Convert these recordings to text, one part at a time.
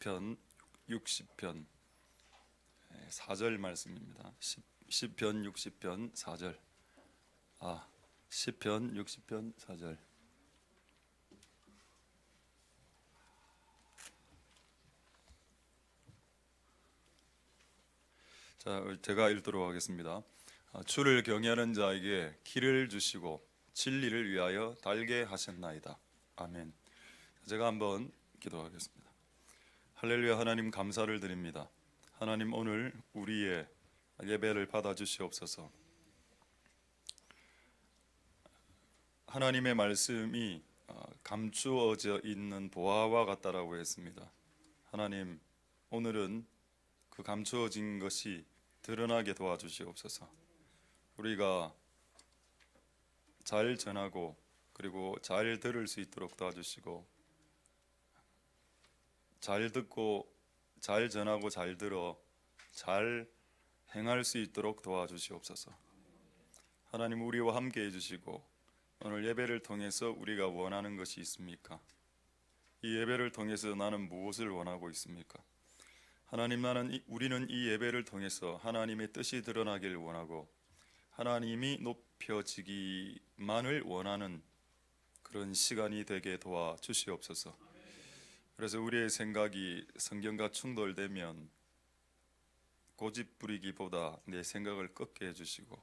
시편 60편 4절 말씀입니다. 시편 60편 4절. 시편 60편 4절. 자, 제가 읽도록 하겠습니다. 주를 경외하는 자에게 길을 주시고 진리를 위하여 달게 하셨나이다. 아멘. 제가 한번 기도하겠습니다. 할렐루야. 하나님 감사를 드립니다. 하나님, 오늘 우리의 예배를 받아주시옵소서. 하나님의 말씀이 감추어져 있는 보화와 같다라고 했습니다. 하나님, 오늘은 그 감추어진 것이 드러나게 도와주시옵소서. 우리가 잘 전하고 그리고 잘 들을 수 있도록 도와주시고, 잘 듣고 잘 전하고 잘 들어 잘 행할 수 있도록 도와주시옵소서. 하나님, 우리와 함께 해주시고 오늘 예배를 통해서 우리가 원하는 것이 있습니까? 이 예배를 통해서 나는 무엇을 원하고 있습니까? 하나님, 우리는 이 예배를 통해서 하나님의 뜻이 드러나길 원하고 하나님이 높여지기만을 원하는 그런 시간이 되게 도와주시옵소서. 그래서 우리의 생각이 성경과 충돌되면 고집 부리기보다 내 생각을 꺾게 해주시고,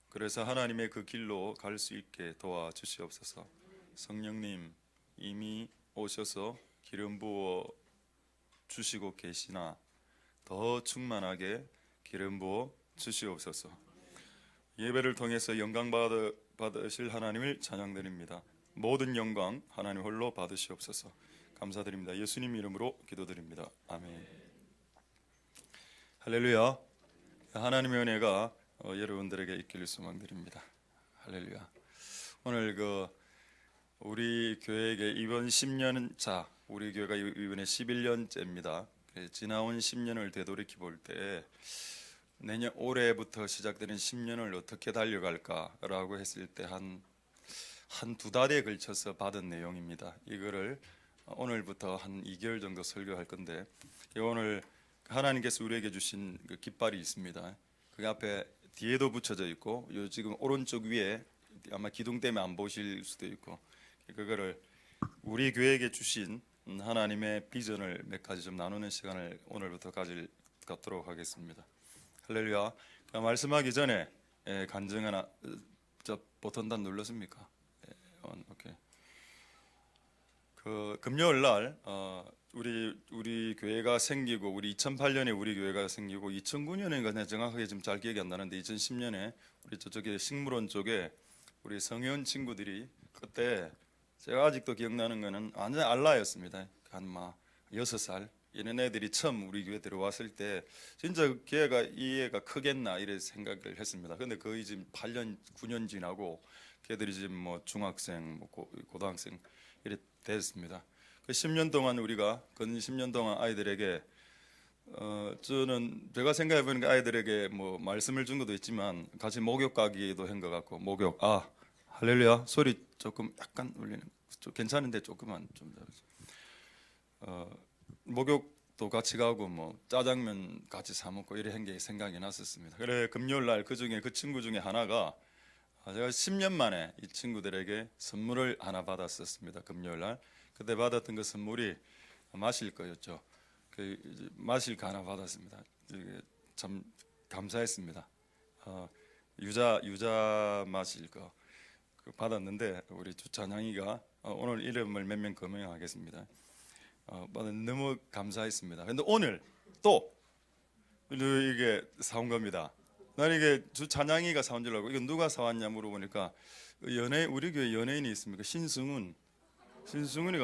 그래서 하나님의 그 길로 갈 수 있게 도와주시옵소서. 성령님 이미 오셔서 기름 부어 주시고 계시나 더 충만하게 기름 부어 주시옵소서. 예배를 통해서 영광 받으실 하나님을 찬양드립니다. 모든 영광 하나님 홀로 받으시옵소서. 감사드립니다. 예수님 이름으로 기도드립니다. 아멘. 할렐루야. 하나님의 은혜가 여러분들에게 있기를 소망드립니다. 할렐루야. 오늘 우리 교회에게 이번 10년 차, 우리 교회가 이번에 11년째입니다. 지나온 10년을 되돌이켜 볼 때 내년 올해부터 시작되는 10년을 어떻게 달려갈까라고 했을 때 한 두 달에 걸쳐서 받은 내용입니다. 이거를 오늘부터 한 2개월 정도 설교할 건데, 오늘 하나님께서 우리에게 주신 그 깃발이 있습니다. 그 앞에 뒤에도 붙여져 있고, 요 지금 오른쪽 위에 아마 기둥 때문에 안 보실 수도 있고, 그거를 우리 교회에게 주신 하나님의 비전을 몇 가지 좀 나누는 시간을 오늘부터 갖도록 하겠습니다. 할렐루야. 말씀하기 전에 간증 하나. 저 버튼단 눌렀습니까? 오케이. 금요일 날 우리 교회가 생기고, 우리 2008년에 우리 교회가 생기고 2009년인가 정확하게 좀 잘 기억이 안 나는데 2010년에 우리 저쪽에 식물원 쪽에 우리 성현 친구들이, 그때 제가 아직도 기억나는 거는 완전 알라였습니다. 한 6살 이런 애들이 처음 우리 교회 들어왔을 때 진짜 이 애가 크겠나 이래 생각을 했습니다. 근데 거의 지금 8년 9년 지나고 걔들이 지금 중학생, 고등학생 이래 됐습니다. 그 10년 동안 우리가 근 10년 동안 아이들에게 저는 제가 생각해 보니까 아이들에게 말씀을 준 것도 있지만 같이 목욕 가기도 한 것 같고, 목욕 할렐루야. 소리 조금 약간 울리는 좀 괜찮은데 조금만 좀 목욕도 같이 가고 짜장면 같이 사 먹고 이래 한 게 생각이 났었습니다. 그래 금요일 날 그 친구 중에 하나가 제가 10년 만에 이 친구들에게 선물을 하나 받았었습니다. 금요일 날 그때 받았던 그 선물이 마실 거였죠. 마실 거 하나 받았습니다. 참 감사했습니다. 유자 마실 거 받았는데 우리 주찬양이가 오늘 이름을 몇 명 거명하겠습니다. 너무 감사했습니다. 근데 오늘 또 이게 사온 겁니다. 난 이게 주찬양이가 사온 줄 알고, 이거 누가 사왔냐 물어보니까 우리 교회 연예인이 있습니까? 신승훈이가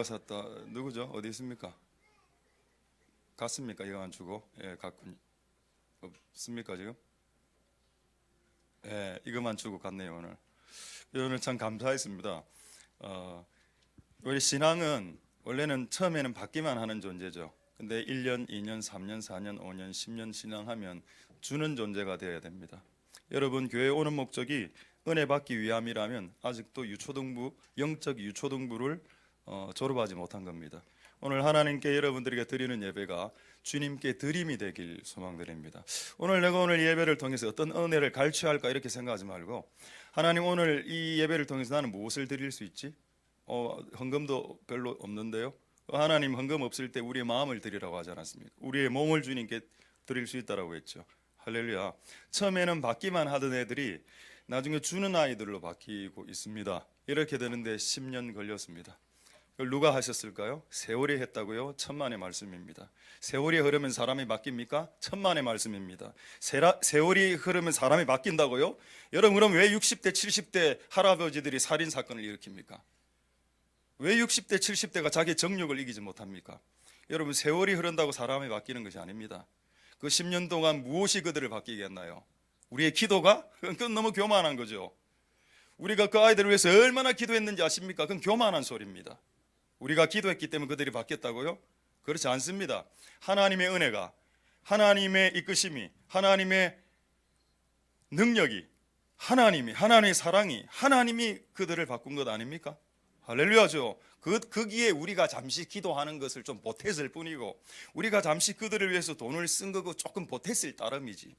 샀다. 누구죠? 어디 있습니까? 갔습니까? 이거 안 주고? 예, 갔군요. 없습니까 지금? 예, 이거만 주고 갔네요. 오늘 참 감사했습니다. 우리 신앙은 원래는 처음에는 받기만 하는 존재죠. 근데 1년, 2년, 3년, 4년, 5년, 10년 신앙하면 주는 존재가 되어야 됩니다. 여러분, 교회에 오는 목적이 은혜 받기 위함이라면 아직도 영적 유초등부를 졸업하지 못한 겁니다. 오늘 하나님께 여러분들에게 드리는 예배가 주님께 드림이 되길 소망드립니다. 오늘 예배를 통해서 어떤 은혜를 갈취할까 이렇게 생각하지 말고, 하나님 오늘 이 예배를 통해서 나는 무엇을 드릴 수 있지? 헌금도 별로 없는데요. 하나님 헌금 없을 때 우리의 마음을 드리라고 하지 않았습니까? 우리의 몸을 주님께 드릴 수 있다라고 했죠. 할렐루야. 처음에는 받기만 하던 애들이 나중에 주는 아이들로 바뀌고 있습니다. 이렇게 되는데 10년 걸렸습니다. 그걸 누가 하셨을까요? 세월이 했다고요? 천만의 말씀입니다. 세월이 흐르면 사람이 바뀝니까? 천만의 말씀입니다. 세월이 흐르면 사람이 바뀐다고요? 여러분, 그럼 왜 60대 70대 할아버지들이 살인 사건을 일으킵니까? 왜 60대 70대가 자기 정욕을 이기지 못합니까? 여러분, 세월이 흐른다고 사람이 바뀌는 것이 아닙니다. 그 10년 동안 무엇이 그들을 바뀌게 했나요? 우리의 기도가? 그건 너무 교만한 거죠. 우리가 그 아이들을 위해서 얼마나 기도했는지 아십니까? 그건 교만한 소리입니다. 우리가 기도했기 때문에 그들이 바뀌었다고요? 그렇지 않습니다. 하나님의 은혜가, 하나님의 이끄심이, 하나님의 능력이, 하나님의 사랑이, 하나님이 그들을 바꾼 것 아닙니까? 할렐루야죠. 거기에 우리가 잠시 기도하는 것을 좀 보탰을 뿐이고, 우리가 잠시 그들을 위해서 돈을 쓴 거고 조금 보탰을 따름이지,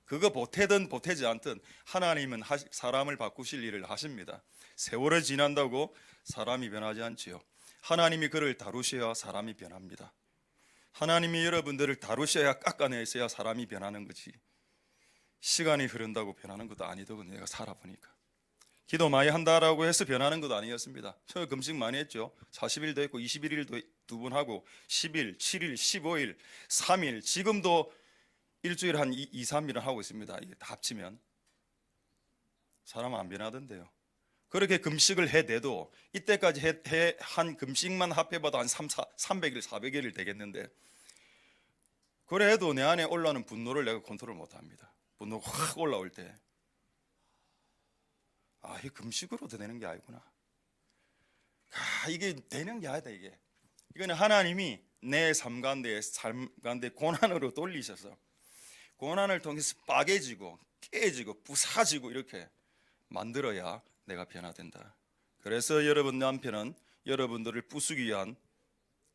그거 보태든 보태지 않든 하나님은 사람을 바꾸실 일을 하십니다. 세월이 지난다고 사람이 변하지 않지요. 하나님이 그를 다루셔야 사람이 변합니다. 하나님이 여러분들을 다루셔야, 깎아내셔야 사람이 변하는 거지, 시간이 흐른다고 변하는 것도 아니더군요. 내가 살아보니까 기도 많이 한다라고 해서 변하는 것도 아니었습니다. 저 금식 많이 했죠. 40일도 했고 21일도 2번 하고 10일, 7일, 15일, 3일, 지금도 일주일에 한 2, 3일은 하고 있습니다. 이게 다 합치면 사람은 안 변하던데요. 그렇게 금식을 해내도 이때까지 한 금식만 합해봐도 한 300일, 400일을 되겠는데, 그래도 내 안에 올라오는 분노를 내가 컨트롤 못합니다. 분노가 확 올라올 때, 이 금식으로도 되는 게 아니구나. 이게 되는 게 아니다. 이거는 하나님이 내 삶 가운데 고난으로 돌리셔서, 고난을 통해서 빠개지고 깨지고 부사지고 이렇게 만들어야 내가 변화된다. 그래서 여러분 남편은 여러분들을 부수기 위한,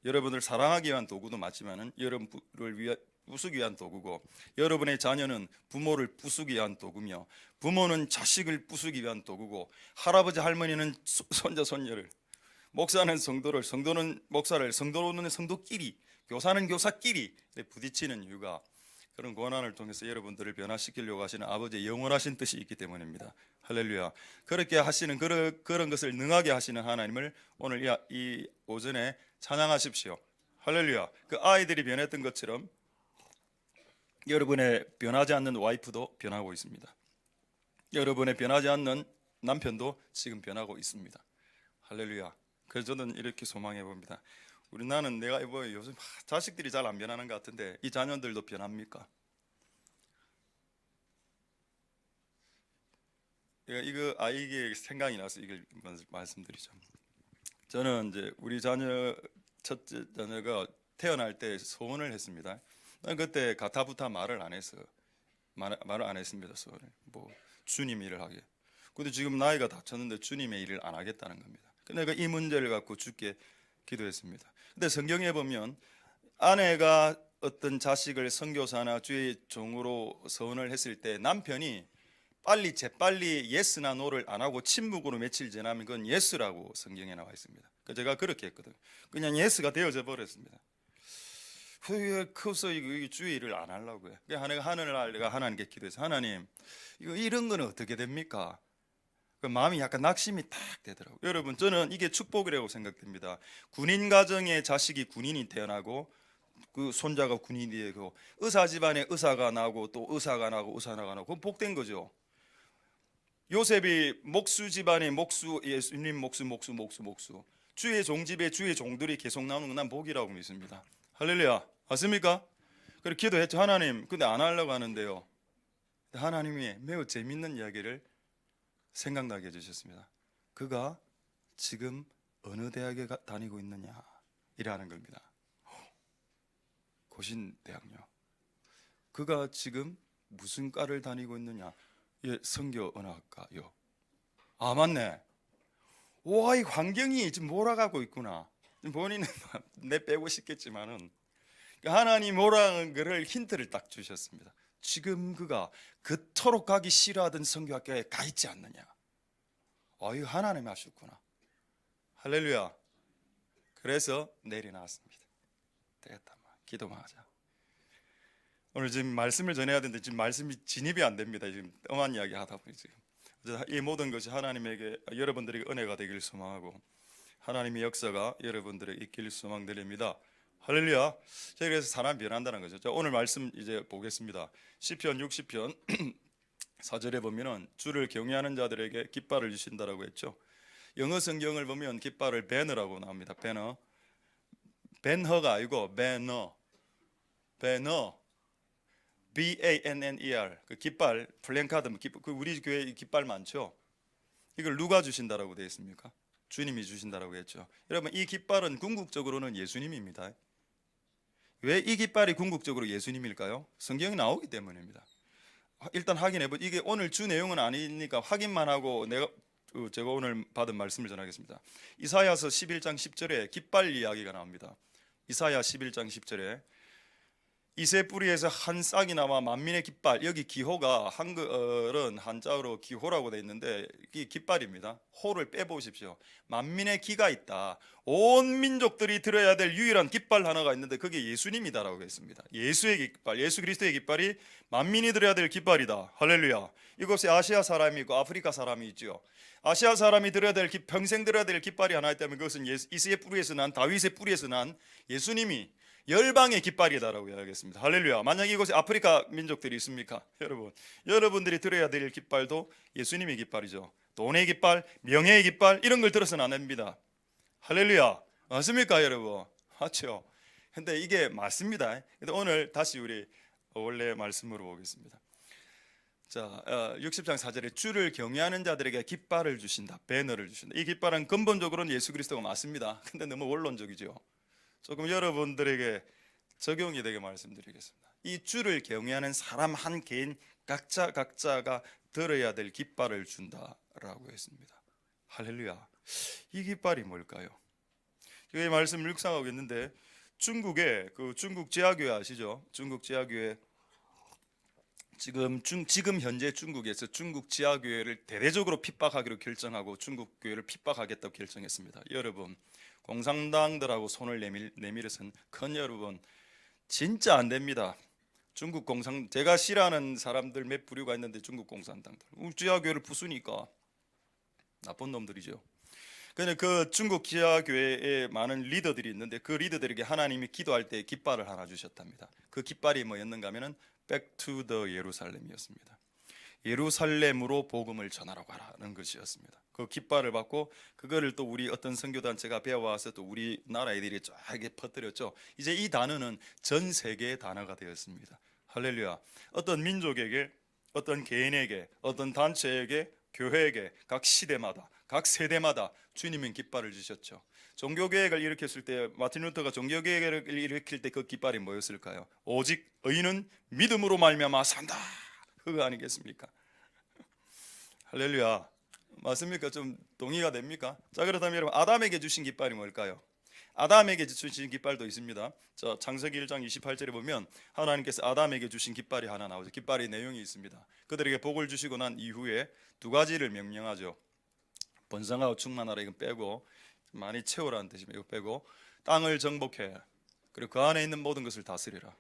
여러분을 사랑하기 위한 도구도 맞지만은 여러분을 부수기 위한 도구고, 여러분의 자녀는 부모를 부수기 위한 도구며, 부모는 자식을 부수기 위한 도구고, 할아버지 할머니는 손자 손녀를, 목사는 성도를, 성도는 목사를, 성도는 성도끼리, 교사는 교사끼리 부딪히는 이유가 그런 고난을 통해서 여러분들을 변화시키려고 하시는 아버지의 영원하신 뜻이 있기 때문입니다. 할렐루야. 그렇게 하시는 그런 것을 능하게 하시는 하나님을 오늘 이 오전에 찬양하십시오. 할렐루야. 그 아이들이 변했던 것처럼 여러분의 변하지 않는 와이프도 변하고 있습니다. 여러분의 변하지 않는 남편도 지금 변하고 있습니다. 할렐루야. 그래서 저는 이렇게 소망해 봅니다. 나는 내가 요즘 자식들이 잘 안 변하는 것 같은데 이 자녀들도 변합니까? 이거 아이에게 생각이 나서 이걸 말씀드리죠. 저는 이제 우리 첫째 자녀가 태어날 때 소원을 했습니다. 난 그때 가타부타 말을 안 했어요. 말을 안 했습니다. 소원을 주님 일을 하게. 근데 지금 나이가 다 찼는데 주님의 일을 안 하겠다는 겁니다. 내가 이 문제를 갖고 주께 기도했습니다. 근데 성경에 보면 아내가 어떤 자식을 선교사나 주의 종으로 서원을 했을 때 남편이 재빨리 예스나 노를 안 하고 침묵으로 며칠 지나면 그건 예스라고 성경에 나와 있습니다. 제가 그렇게 했거든요. 그냥 예스가 되어져 버렸습니다. 커서 이거 주의 일을 안 하려고요. 내가 하나님께 기도해서, 하나님 이런 거는 어떻게 됩니까? 그 마음이 약간 낙심이 딱 되더라고요. 여러분, 저는 이게 축복이라고 생각됩니다. 군인 가정에 자식이 군인이 태어나고 그 손자가 군인이 되고, 의사 집안에 의사가 나고 또 의사가 나고 그건 복된 거죠. 요셉이 목수 집안에 예수님 목수, 주의 종집에 주의 종들이 계속 나오는 건 난 복이라고 믿습니다. 할렐루야. 맞습니까? 그래서 기도했죠. 하나님, 근데 안 하려고 하는데요. 하나님이 매우 재밌는 이야기를 생각나게 해주셨습니다. 그가 지금 어느 대학에 다니고 있느냐 이라는 겁니다. 고신대학요. 그가 지금 무슨 과를 다니고 있느냐? 예, 성교언어학과요. 아, 맞네. 와, 이 환경이 지금 몰아가고 있구나. 본인은 내 빼고 싶겠지만은 하나님 오라는 거를 힌트를 딱 주셨습니다. 지금 그가 그토록 가기 싫어하던 선교학교에 가 있지 않느냐. 이거 하나님이 하셨구나. 할렐루야. 그래서 내려놨습니다. 되겠다, 기도만 하자. 오늘 지금 말씀을 전해야 되는데 지금 말씀이 진입이 안 됩니다. 지금 엄한 이야기 하다 보니 지금 이 모든 것이 하나님에게 여러분들에게 은혜가 되길 소망하고 하나님의 역사가 여러분들에게 있길 소망드립니다. 할렐루야. 그래서 사람 변한다는 거죠. 자, 오늘 말씀 이제 보겠습니다. 시편 60편 4절에 보면은 주를 경외하는 자들에게 깃발을 주신다라고 했죠. 영어 성경을 보면 깃발을 배너라고 나옵니다. 배너. 벤허가 아니고 배너. BANNER. 그 깃발, 플랜카드, 그 우리 교회 깃발 많죠. 이걸 누가 주신다라고 되어 있습니까? 주님이 주신다라고 했죠. 여러분, 이 깃발은 궁극적으로는 예수님입니다. 왜 이 깃발이 궁극적으로 예수님일까요? 성경이 나오기 때문입니다. 일단 확인해 보. 이게 오늘 주 내용은 아니니까 확인만 하고 제가 오늘 받은 말씀을 전하겠습니다. 이사야서 11장 10절에 깃발 이야기가 나옵니다. 이사야 11장 10절에 이새 뿌리에서 한 싹이 나와 만민의 깃발. 여기 기호가 한글은 한자어로 기호라고 되어 있는데 이 깃발입니다. 호를 빼보십시오. 만민의 기가 있다. 온 민족들이 들어야 될 유일한 깃발 하나가 있는데 그게 예수님이다라고 했습니다. 예수의 깃발, 예수 그리스도의 깃발이 만민이 들어야 될 깃발이다. 할렐루야. 이곳에 아시아 사람이 있고 아프리카 사람이 있죠. 아시아 사람이 들어야 될 평생 들어야 될 깃발이 하나 있다면 그것은 이스의 뿌리에서 난 다윗의 뿌리에서 난 예수님이 열방의 깃발이다라고 이야기했습니다. 할렐루야. 만약 이곳에 아프리카 민족들이 있습니까? 여러분들이 들어야 될 깃발도 예수님의 깃발이죠. 돈의 깃발, 명예의 깃발 이런 걸 들어서는 안 됩니다. 할렐루야. 맞습니까, 여러분? 맞죠? 근데 이게 맞습니다. 근데 오늘 다시 우리 원래 말씀으로 보겠습니다. 자, 60장 4절에 주를 경외하는 자들에게 깃발을 주신다. 배너를 주신다. 이 깃발은 근본적으로는 예수 그리스도가 맞습니다. 근데 너무 원론적이죠. 조금 여러분들에게 적용이 되게 말씀드리겠습니다. 이 주를 경외하는 사람 한 개인 각자가 들어야 될 깃발을 준다라고 했습니다. 할렐루야. 이 깃발이 뭘까요? 이 말씀을 묵상하고 있는데 중국의 중국 지하교회 아시죠? 중국 지하교회 지금 현재 중국에서 중국 지하교회를 대대적으로 핍박하기로 결정하고 중국 교회를 핍박하겠다고 결정했습니다. 여러분, 공산당들하고 손을 내밀어서는 큰 여러분 진짜 안 됩니다. 중국 제가 싫어하는 사람들 몇 부류가 있는데 중국 공산당들 지하교회를 부수니까 나쁜 놈들이죠. 근데 그 중국 지하교회에 많은 리더들이 있는데 그 리더들에게 하나님이 기도할 때 깃발을 하나 주셨답니다. 그 깃발이 뭐였는가 하면은 Back to the 예루살렘이었습니다. 예루살렘으로 복음을 전하라고 하라는 것이었습니다. 그 깃발을 받고 그거를 또 우리 어떤 선교단체가 배워와서 또 우리나라 애들이 쫙 퍼뜨렸죠. 이제 이 단어는 전 세계의 단어가 되었습니다. 할렐루야. 어떤 민족에게, 어떤 개인에게, 어떤 단체에게, 교회에게 각 시대마다, 각 세대마다 주님은 깃발을 주셨죠. 종교개혁을 일으켰을 때 마틴 루터가 종교개혁을 일으킬 때 그 깃발이 뭐였을까요? 오직 의인은 믿음으로 말미암아 산다. 그거 아니겠습니까? 할렐루야. 맞습니까? 좀 동의가 됩니까? 자, 그렇다면 여러분 아담에게 주신 깃발이 뭘까요? 아담에게 주신 깃발도 있습니다. 자, 창세기 1장 28절에 보면 하나님께서 아담에게 주신 깃발이 하나 나오죠. 깃발의 내용이 있습니다. 그들에게 복을 주시고 난 이후에 두 가지를 명령하죠. 번성하고 충만하라 이건 빼고 많이 채우라는 뜻입니다. 이거 빼고 땅을 정복해. 그리고 그 안에 있는 모든 것을 다스리라.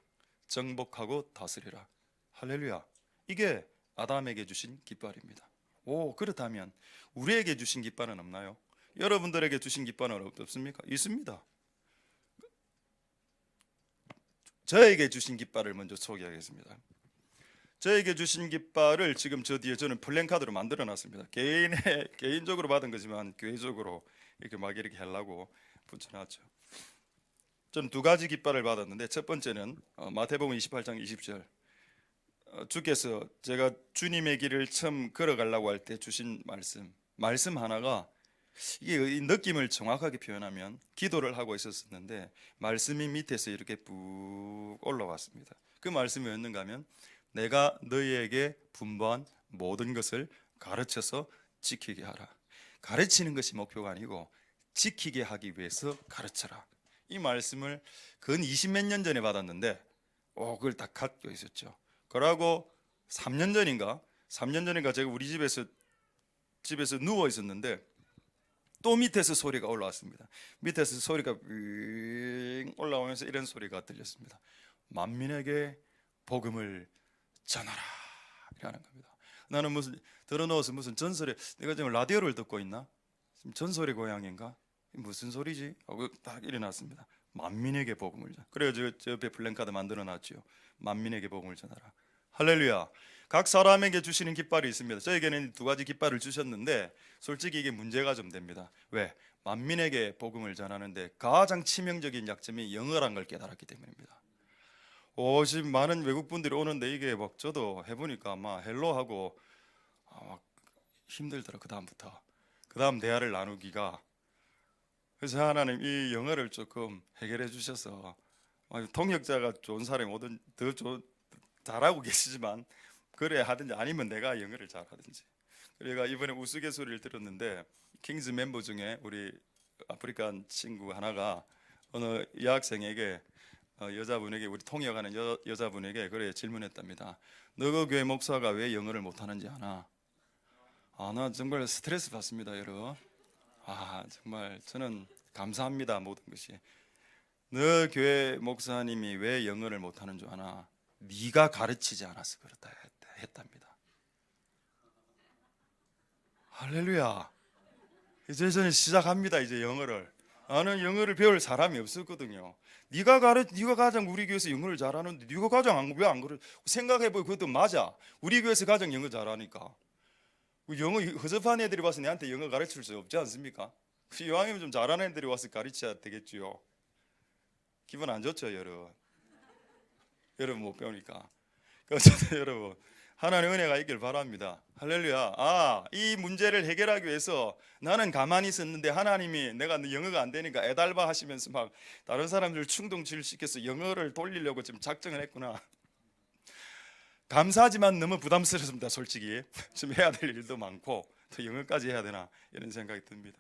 정복하고 다스리라. 할렐루야. 이게 아담에게 주신 깃발입니다. 그렇다면 우리에게 주신 깃발은 없나요? 여러분들에게 주신 깃발은 없습니까? 있습니다. 저에게 주신 깃발을 먼저 소개하겠습니다. 저에게 주신 깃발을 지금 저 뒤에 저는 플랜카드로 만들어 놨습니다. 개인적으로 받은 거지만 교회적으로 이렇게 하려고 붙여놨죠. 저는 두 가지 깃발을 받았는데 첫 번째는 마태복음 28장 20절 주께서 제가 주님의 길을 처음 걸어가려고 할 때 주신 말씀 하나가 이게 느낌을 정확하게 표현하면 기도를 하고 있었는데 말씀이 밑에서 이렇게 쭉 올라왔습니다. 그 말씀이 뭐였는가 하면 내가 너희에게 분부한 모든 것을 가르쳐서 지키게 하라. 가르치는 것이 목표가 아니고 지키게 하기 위해서 가르쳐라. 이 말씀을 근 20몇 년 전에 받았는데 그걸 딱 갖고 있었죠. 그러고 3년 전인가 제가 우리 집에서 누워 있었는데 또 밑에서 소리가 올라왔습니다. 밑에서 소리가 윙 올라오면서 이런 소리가 들렸습니다. 만민에게 복음을 전하라 이라는 겁니다. 나는 무슨 들어놓아서 무슨 전설에 내가 지금 라디오를 듣고 있나? 전설의 고향인가? 무슨 소리지? 하고 딱 일어났습니다. 만민에게 복음을 전하라. 그래서 저 옆에 플랜카드 만들어 놨죠. 만민에게 복음을 전하라. 할렐루야. 각 사람에게 주시는 깃발이 있습니다. 저에게는 두 가지 깃발을 주셨는데 솔직히 이게 문제가 좀 됩니다. 왜? 만민에게 복음을 전하는데 가장 치명적인 약점이 영어란 걸 깨달았기 때문입니다. 지금 많은 외국 분들이 오는데 이게 막 저도 해보니까 막 헬로하고 막 힘들더라. 그 다음 대화를 나누기가. 그래서 하나님 이 영어를 조금 해결해 주셔서 통역자가 좋은 사람이 오든 잘하고 계시지만 그래 하든지 아니면 내가 영어를 잘하든지. 그래가 이번에 우스갯소리를 들었는데 킹즈 멤버 중에 우리 아프리칸 친구 하나가 어느 여학생에게 여자분에게 우리 통역하는 여자분에게 그래 질문했답니다. 너 그 교회 목사가 왜 영어를 못하는지 아나? 나 정말 스트레스 받습니다 여러분. 정말 저는 감사합니다. 모든 것이 너 교회 목사님이 왜 영어를 못하는 줄 아나? 네가 가르치지 않아서 그렇다 했답니다. 할렐루야. 이제 저는 시작합니다. 이제 영어를. 나는 영어를 배울 사람이 없었거든요. 네가 가장 우리 교회에서 영어를 잘하는데 네가 가장 왜 안 그래? 생각해보고 그것도 맞아. 우리 교회에서 가장 영어 잘하니까. 영어 허접한 애들이 와서 내한테 영어 가르칠 수 없지 않습니까? 이왕이면 좀 잘하는 애들이 와서 가르쳐야 되겠지요. 기분 안 좋죠 여러분 못 배우니까. 어쨌든 여러분 하나님의 은혜가 있길 바랍니다. 할렐루야. 이 문제를 해결하기 위해서 나는 가만히 있었는데 하나님이 내가 영어가 안 되니까 애달바 하시면서 막 다른 사람들 충동시켜서 영어를 돌리려고 지금 작정을 했구나. 감사하지만 너무 부담스럽습니다. 솔직히 지금 해야 될 일도 많고 또 영어까지 해야 되나 이런 생각이 듭니다.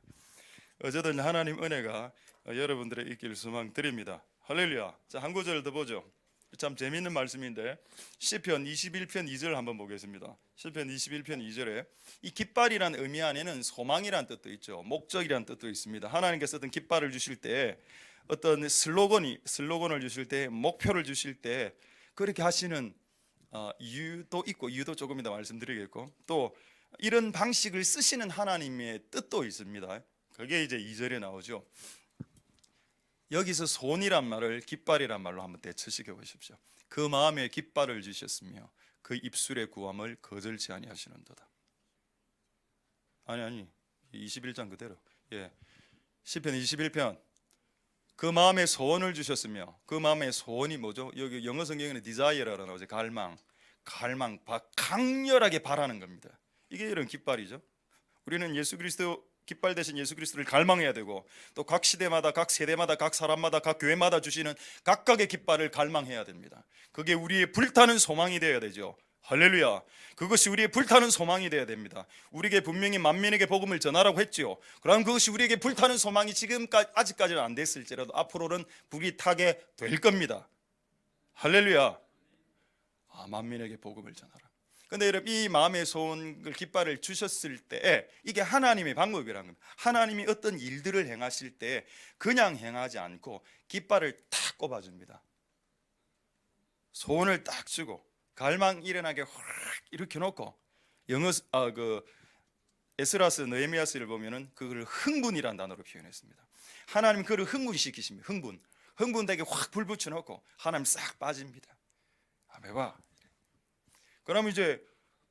어쨌든 하나님 은혜가 여러분들의 있길 소망드립니다. 할렐루야. 자, 한 구절 더 보죠. 참 재미있는 말씀인데 시편 21편 2절 한번 보겠습니다. 시편 21편 2절에 이 깃발이란 의미 안에는 소망이란 뜻도 있죠. 목적이란 뜻도 있습니다. 하나님께서 어떤 깃발을 주실 때 어떤 슬로건을 주실 때 목표를 주실 때 그렇게 하시는 이유도 있고 이유도 조금 이따 말씀드리겠고 또 이런 방식을 쓰시는 하나님의 뜻도 있습니다. 그게 이제 2절에 나오죠. 여기서 손이란 말을 깃발이란 말로 한번 대처시켜 보십시오. 그 마음에 깃발을 주셨으며 그 입술의 구함을 거절치 아니하시는도다. 아니 21장 그대로. 시편 21편 그 마음에 소원을 주셨으며 그 마음의 소원이 뭐죠? 여기 영어 성경에는 desire라고 나오죠. 갈망 강렬하게 바라는 겁니다. 이게 이런 깃발이죠. 우리는 예수 그리스도 깃발 대신 예수 그리스도를 갈망해야 되고 또 각 시대마다 각 세대마다 각 사람마다 각 교회마다 주시는 각각의 깃발을 갈망해야 됩니다. 그게 우리의 불타는 소망이 되어야 되죠. 할렐루야. 그것이 우리의 불타는 소망이 되어야 됩니다. 우리에게 분명히 만민에게 복음을 전하라고 했죠. 그럼 그것이 우리에게 불타는 소망이 아직까지는 안 됐을지라도 앞으로는 불이 타게 될 겁니다. 할렐루야. 만민에게 복음을 전하라. 근데 여러분 이 마음의 소원을 깃발을 주셨을 때 이게 하나님의 방법이라는 겁니다. 하나님이 어떤 일들을 행하실 때 그냥 행하지 않고 깃발을 탁 꼽아줍니다. 소원을 딱 주고 갈망 일어나게 확 이렇게 놓고 에스라스 느헤미야스를 보면은 그걸 흥분이라는 단어로 표현했습니다. 하나님 그를 흥분시키십니다. 흥분되게 확 불 붙여놓고 하나님 싹 빠집니다. 해봐. 그럼 이제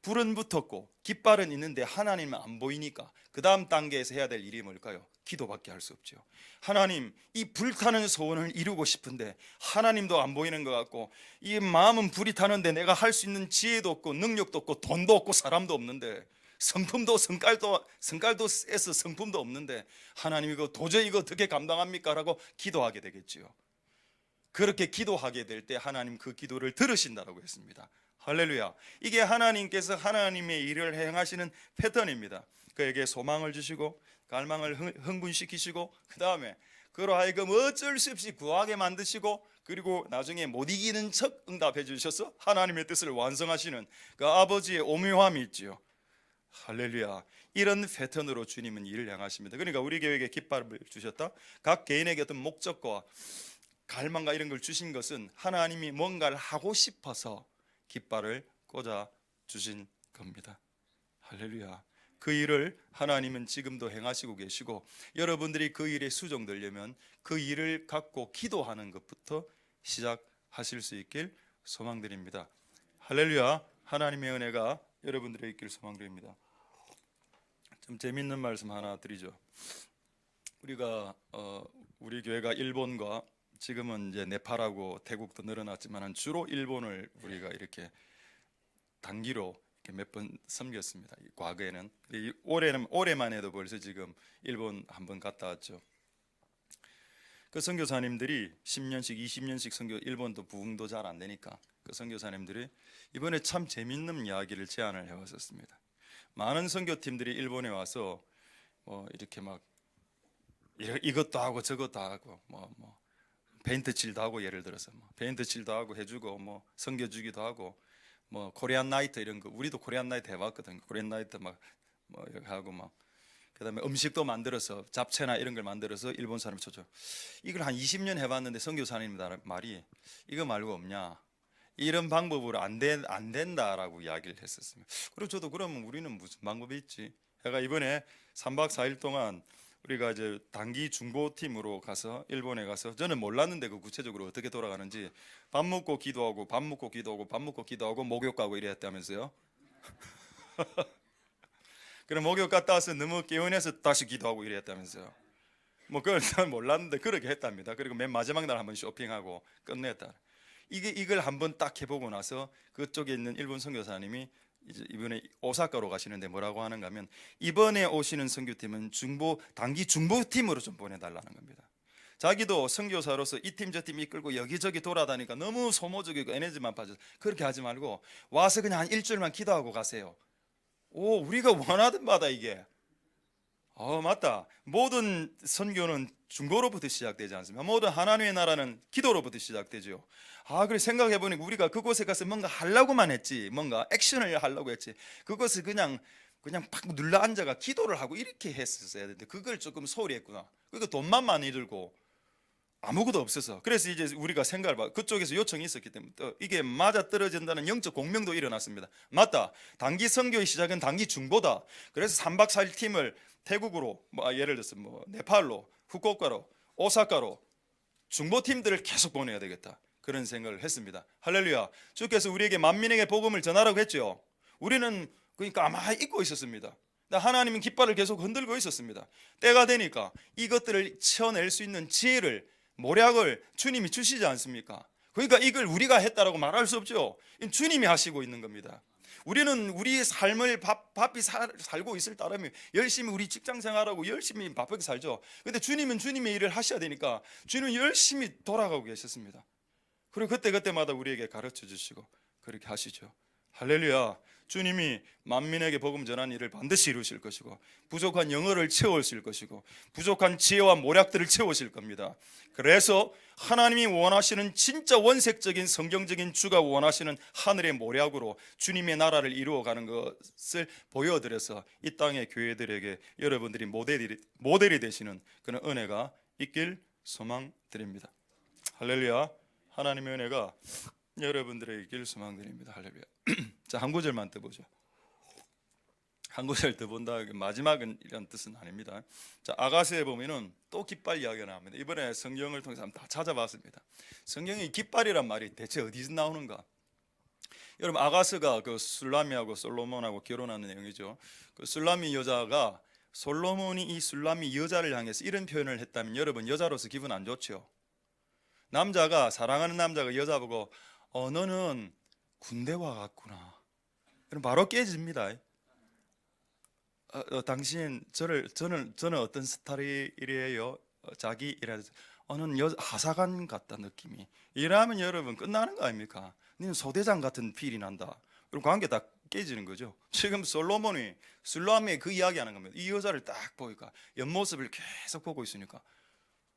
불은 붙었고 깃발은 있는데 하나님은 안 보이니까 그 다음 단계에서 해야 될 일이 뭘까요? 기도밖에 할 수 없죠. 하나님 이 불타는 소원을 이루고 싶은데 하나님도 안 보이는 것 같고 이 마음은 불이 타는데 내가 할 수 있는 지혜도 없고 능력도 없고 돈도 없고 사람도 없는데 성품도 성깔도 세서 성품도 없는데 하나님 도저히 이거 어떻게 감당합니까? 라고 기도하게 되겠지요. 그렇게 기도하게 될 때 하나님 그 기도를 들으신다라고 했습니다. 할렐루야. 이게 하나님께서 하나님의 일을 행하시는 패턴입니다. 그에게 소망을 주시고 갈망을 흥분시키시고 그 다음에 그로 하여금 어쩔 수 없이 구하게 만드시고 그리고 나중에 못 이기는 척 응답해 주셔서 하나님의 뜻을 완성하시는 그 아버지의 오묘함이 있지요. 할렐루야. 이런 패턴으로 주님은 일을 향하십니다. 그러니까 우리 교회에 깃발을 주셨다. 각 개인에게 어떤 목적과 갈망과 이런 걸 주신 것은 하나님이 뭔가를 하고 싶어서 깃발을 꽂아 주신 겁니다. 할렐루야. 그 일을 하나님은 지금도 행하시고 계시고 여러분들이 그 일에 수종되려면 그 일을 갖고 기도하는 것부터 시작하실 수 있길 소망드립니다. 할렐루야. 하나님의 은혜가 여러분들에게 있길 소망드립니다. 좀 재밌는 말씀 하나 드리죠. 우리가 우리 교회가 일본과 지금은 이제 네팔하고 태국도 늘어났지만 주로 일본을 우리가 이렇게 단기로 몇 번 섬겼습니다. 과거에는 올해만 해도 벌써 지금 일본 한번 갔다 왔죠. 그 선교사님들이 10년씩 20년씩 선교, 일본도 부흥도 잘 안 되니까 그 선교사님들이 이번에 참 재밌는 이야기를 제안을 해왔었습니다. 많은 선교팀들이 일본에 와서 이렇게 막 이것도 하고 저것도 하고 페인트 칠도 하고 예를 들어서 페인트 칠도 하고 해주고 선교 주기도 하고 코리안 나이트 이런 거 우리도 코리안 나이트 해봤거든요. 코리안 나이트 이렇게 하고 그다음에 음식도 만들어서 잡채나 이런 걸 만들어서 일본 사람이 쳐줘. 이걸 한 20년 해봤는데 선교사님 말이 이거 말고 없냐? 이런 방법으로 안 된다라고 이야기를 했었습니다. 그리고 저도 그러면 우리는 무슨 방법이 있지? 제가 이번에 3박 4일 동안 우리가 이제 단기 중보 팀으로 가서 일본에 가서 저는 몰랐는데 그 구체적으로 어떻게 돌아가는지 밥 먹고 기도하고 밥 먹고 기도하고 밥 먹고 기도하고 목욕 가고 이랬다면서요. 그럼 목욕 갔다 와서 너무 개운해서 다시 기도하고 이랬다면서요. 그걸 전 몰랐는데 그렇게 했답니다. 그리고 맨 마지막 날 한번 쇼핑하고 끝냈다. 이걸 한번 딱 해보고 나서 그쪽에 있는 일본 선교사님이 이제 이번에 오사카로 가시는데 뭐라고 하는가 하면 이번에 오시는 선교팀은 단기 중보팀으로 좀 보내달라는 겁니다. 자기도 선교사로서 이 팀 저 팀 이끌고 여기저기 돌아다니까 너무 소모적이고 에너지만 빠져 그렇게 하지 말고 와서 그냥 한 일주일만 기도하고 가세요. 우리가 원하던 바다 이게. 맞다. 모든 선교는 중보로부터 시작되지 않습니까? 모든 하나님의 나라는 기도로부터 시작되죠. 그래 생각해보니까 우리가 그곳에 가서 뭔가 하려고만 했지, 뭔가 액션을 하려고 했지, 그것을 그냥 팍 눌러 앉아가 기도를 하고 이렇게 했었어야 되는데 그걸 조금 소홀히 했구나. 그러니까 돈만 많이 들고 아무것도 없어서. 그래서 이제 우리가 생각을 봐. 그쪽에서 요청이 있었기 때문에 또 이게 맞아 떨어진다는 영적 공명도 일어났습니다. 맞다. 단기 선교의 시작은 단기 중보다. 그래서 3박 4일 팀을 태국으로 예를 들어서 네팔로, 후쿠오카로, 오사카로 중보팀들을 계속 보내야 되겠다. 그런 생각을 했습니다. 할렐루야. 주께서 우리에게 만민에게 복음을 전하라고 했죠. 우리는 그러니까 아마 잊고 있었습니다. 하나님은 깃발을 계속 흔들고 있었습니다. 때가 되니까 이것들을 쳐낼 수 있는 지혜를, 모략을 주님이 주시지 않습니까? 그러니까 이걸 우리가 했다라고 말할 수 없죠. 주님이 하시고 있는 겁니다. 우리는 우리의 삶을 바삐 살고 있을 따름에 열심히 우리 직장 생활하고 열심히 바쁘게 살죠. 근데 주님은 주님의 일을 하셔야 되니까 주님은 열심히 돌아가고 계셨습니다. 그리고 그때마다 우리에게 가르쳐 주시고 그렇게 하시죠. 할렐루야. 주님이 만민에게 복음 전하는 일을 반드시 이루실 것이고 부족한 영어를 채우실 것이고 부족한 지혜와 모략들을 채우실 겁니다. 그래서 하나님이 원하시는 진짜 원색적인 성경적인 주가 원하시는 하늘의 모략으로 주님의 나라를 이루어가는 것을 보여드려서 이 땅의 교회들에게 여러분들이 모델이 되시는 그런 은혜가 있길 소망드립니다. 할렐루야. 하나님의 은혜가 여러분들에게 있길 소망드립니다. 할렐루야. 자, 한 구절만 더 보죠. 한 구절 더 본다. 마지막은 이런 뜻은 아닙니다. 자, 아가서에 보면은 또 깃발 이야기가 나옵니다. 이번에 성경을 통해서 다 찾아봤습니다. 성경에 깃발이란 말이 대체 어디서 나오는가? 여러분, 아가서가 그 술라미하고 솔로몬하고 결혼하는 내용이죠. 그 술라미 여자가 솔로몬이 이 술라미 여자를 향해서 이런 표현을 했다면 여러분 여자로서 기분 안 좋죠. 남자가 사랑하는 남자가 여자 보고 너는 군대와 같구나. 그럼 바로 깨집니다. 당신 저는 어떤 스타일이에요? 자기 이래서 너는 하사관 같다 느낌이. 이러면 여러분 끝나는 거 아닙니까? 너는 소대장 같은 필이 난다. 그럼 관계 다 깨지는 거죠. 지금 솔로몬이 술람에 그 이야기하는 겁니다. 이 여자를 딱 보니까 옆모습을 계속 보고 있으니까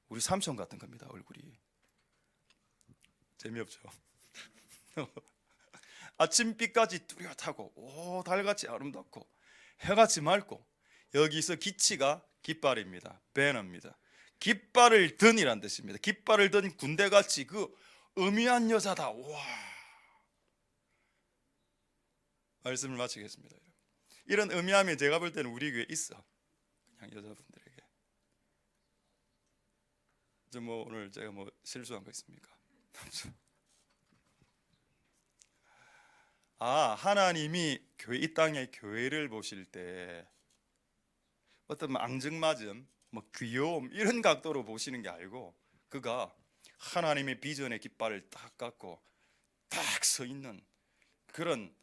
우리 삼촌 같은 겁니다. 얼굴이 재미없죠. 아침빛까지 뚜렷하고 오 달같이 아름답고 해같이 맑고 여기서 기치가 깃발입니다. 배너입니다. 깃발을 든이란 뜻입니다. 깃발을 든 군대같이 그 음위한 여자다. 와, 말씀을 마치겠습니다. 이런 음위함이 제가 볼 때는 우리 교회에 있어. 그냥 여자분들에게. 저 뭐 오늘 제가 뭐 실수한 거 있습니까? 하나님이 이 땅의 교회를 보실 때 어떤 앙증맞음, 뭐 귀여움 이런 각도로 보시는 게 아니고 그가 하나님의 비전의 깃발을 딱 갖고 딱 서 있는 그런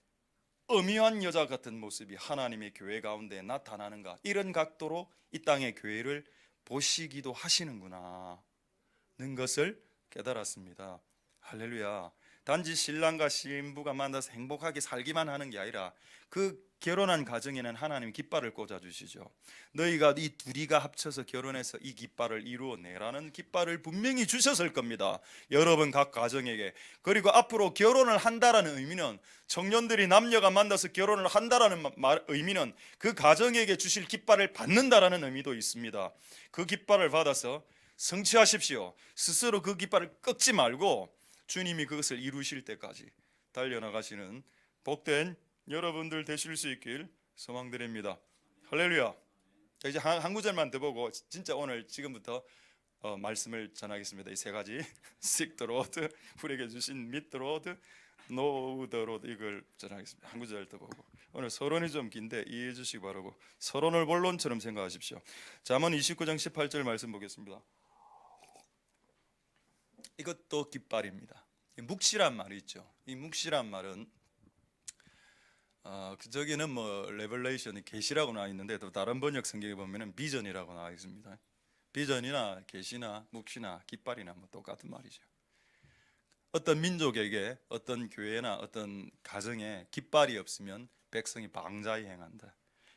엄연한 여자 같은 모습이 하나님의 교회 가운데 나타나는가, 이런 각도로 이 땅의 교회를 보시기도 하시는구나 는 것을 깨달았습니다. 할렐루야. 단지 신랑과 신부가 만나서 행복하게 살기만 하는 게 아니라 그 결혼한 가정에는 하나님이 깃발을 꽂아주시죠. 너희가 이 둘이가 합쳐서 결혼해서 이 깃발을 이루어내라는 깃발을 분명히 주셨을 겁니다. 여러분 각 가정에게. 그리고 앞으로 결혼을 한다라는 의미는, 청년들이 남녀가 만나서 결혼을 한다라는 의미는 그 가정에게 주실 깃발을 받는다라는 의미도 있습니다. 그 깃발을 받아서 성취하십시오. 스스로 그 깃발을 꺾지 말고 주님이 그것을 이루실 때까지 달려나가시는 복된 여러분들 되실 수 있길 소망드립니다. 할렐루야. 자, 이제 한 구절만 더 보고 진짜 오늘 지금부터 말씀을 전하겠습니다. 이 세 가지 Seek the Lord, 우리에게 주신 Meet the Lord, Know the Lord, 이걸 전하겠습니다. 한 구절 더 보고. 오늘 서론이 좀 긴데 이해해 주시기 바라고 서론을 본론처럼 생각하십시오. 잠언 29장 18절 말씀 보겠습니다. 이것도 깃발입니다. 묵시란 말이 있죠. 이 묵시란 말은 저기는 뭐 레벨레이션이 계시라고 나와 있는데 또 다른 번역 성경에 보면은 비전이라고 나와 있습니다. 비전이나 계시나 묵시나 깃발이나 뭐 똑같은 말이죠. 어떤 민족에게, 어떤 교회나 어떤 가정에 깃발이 없으면 백성이 방자히 행한다.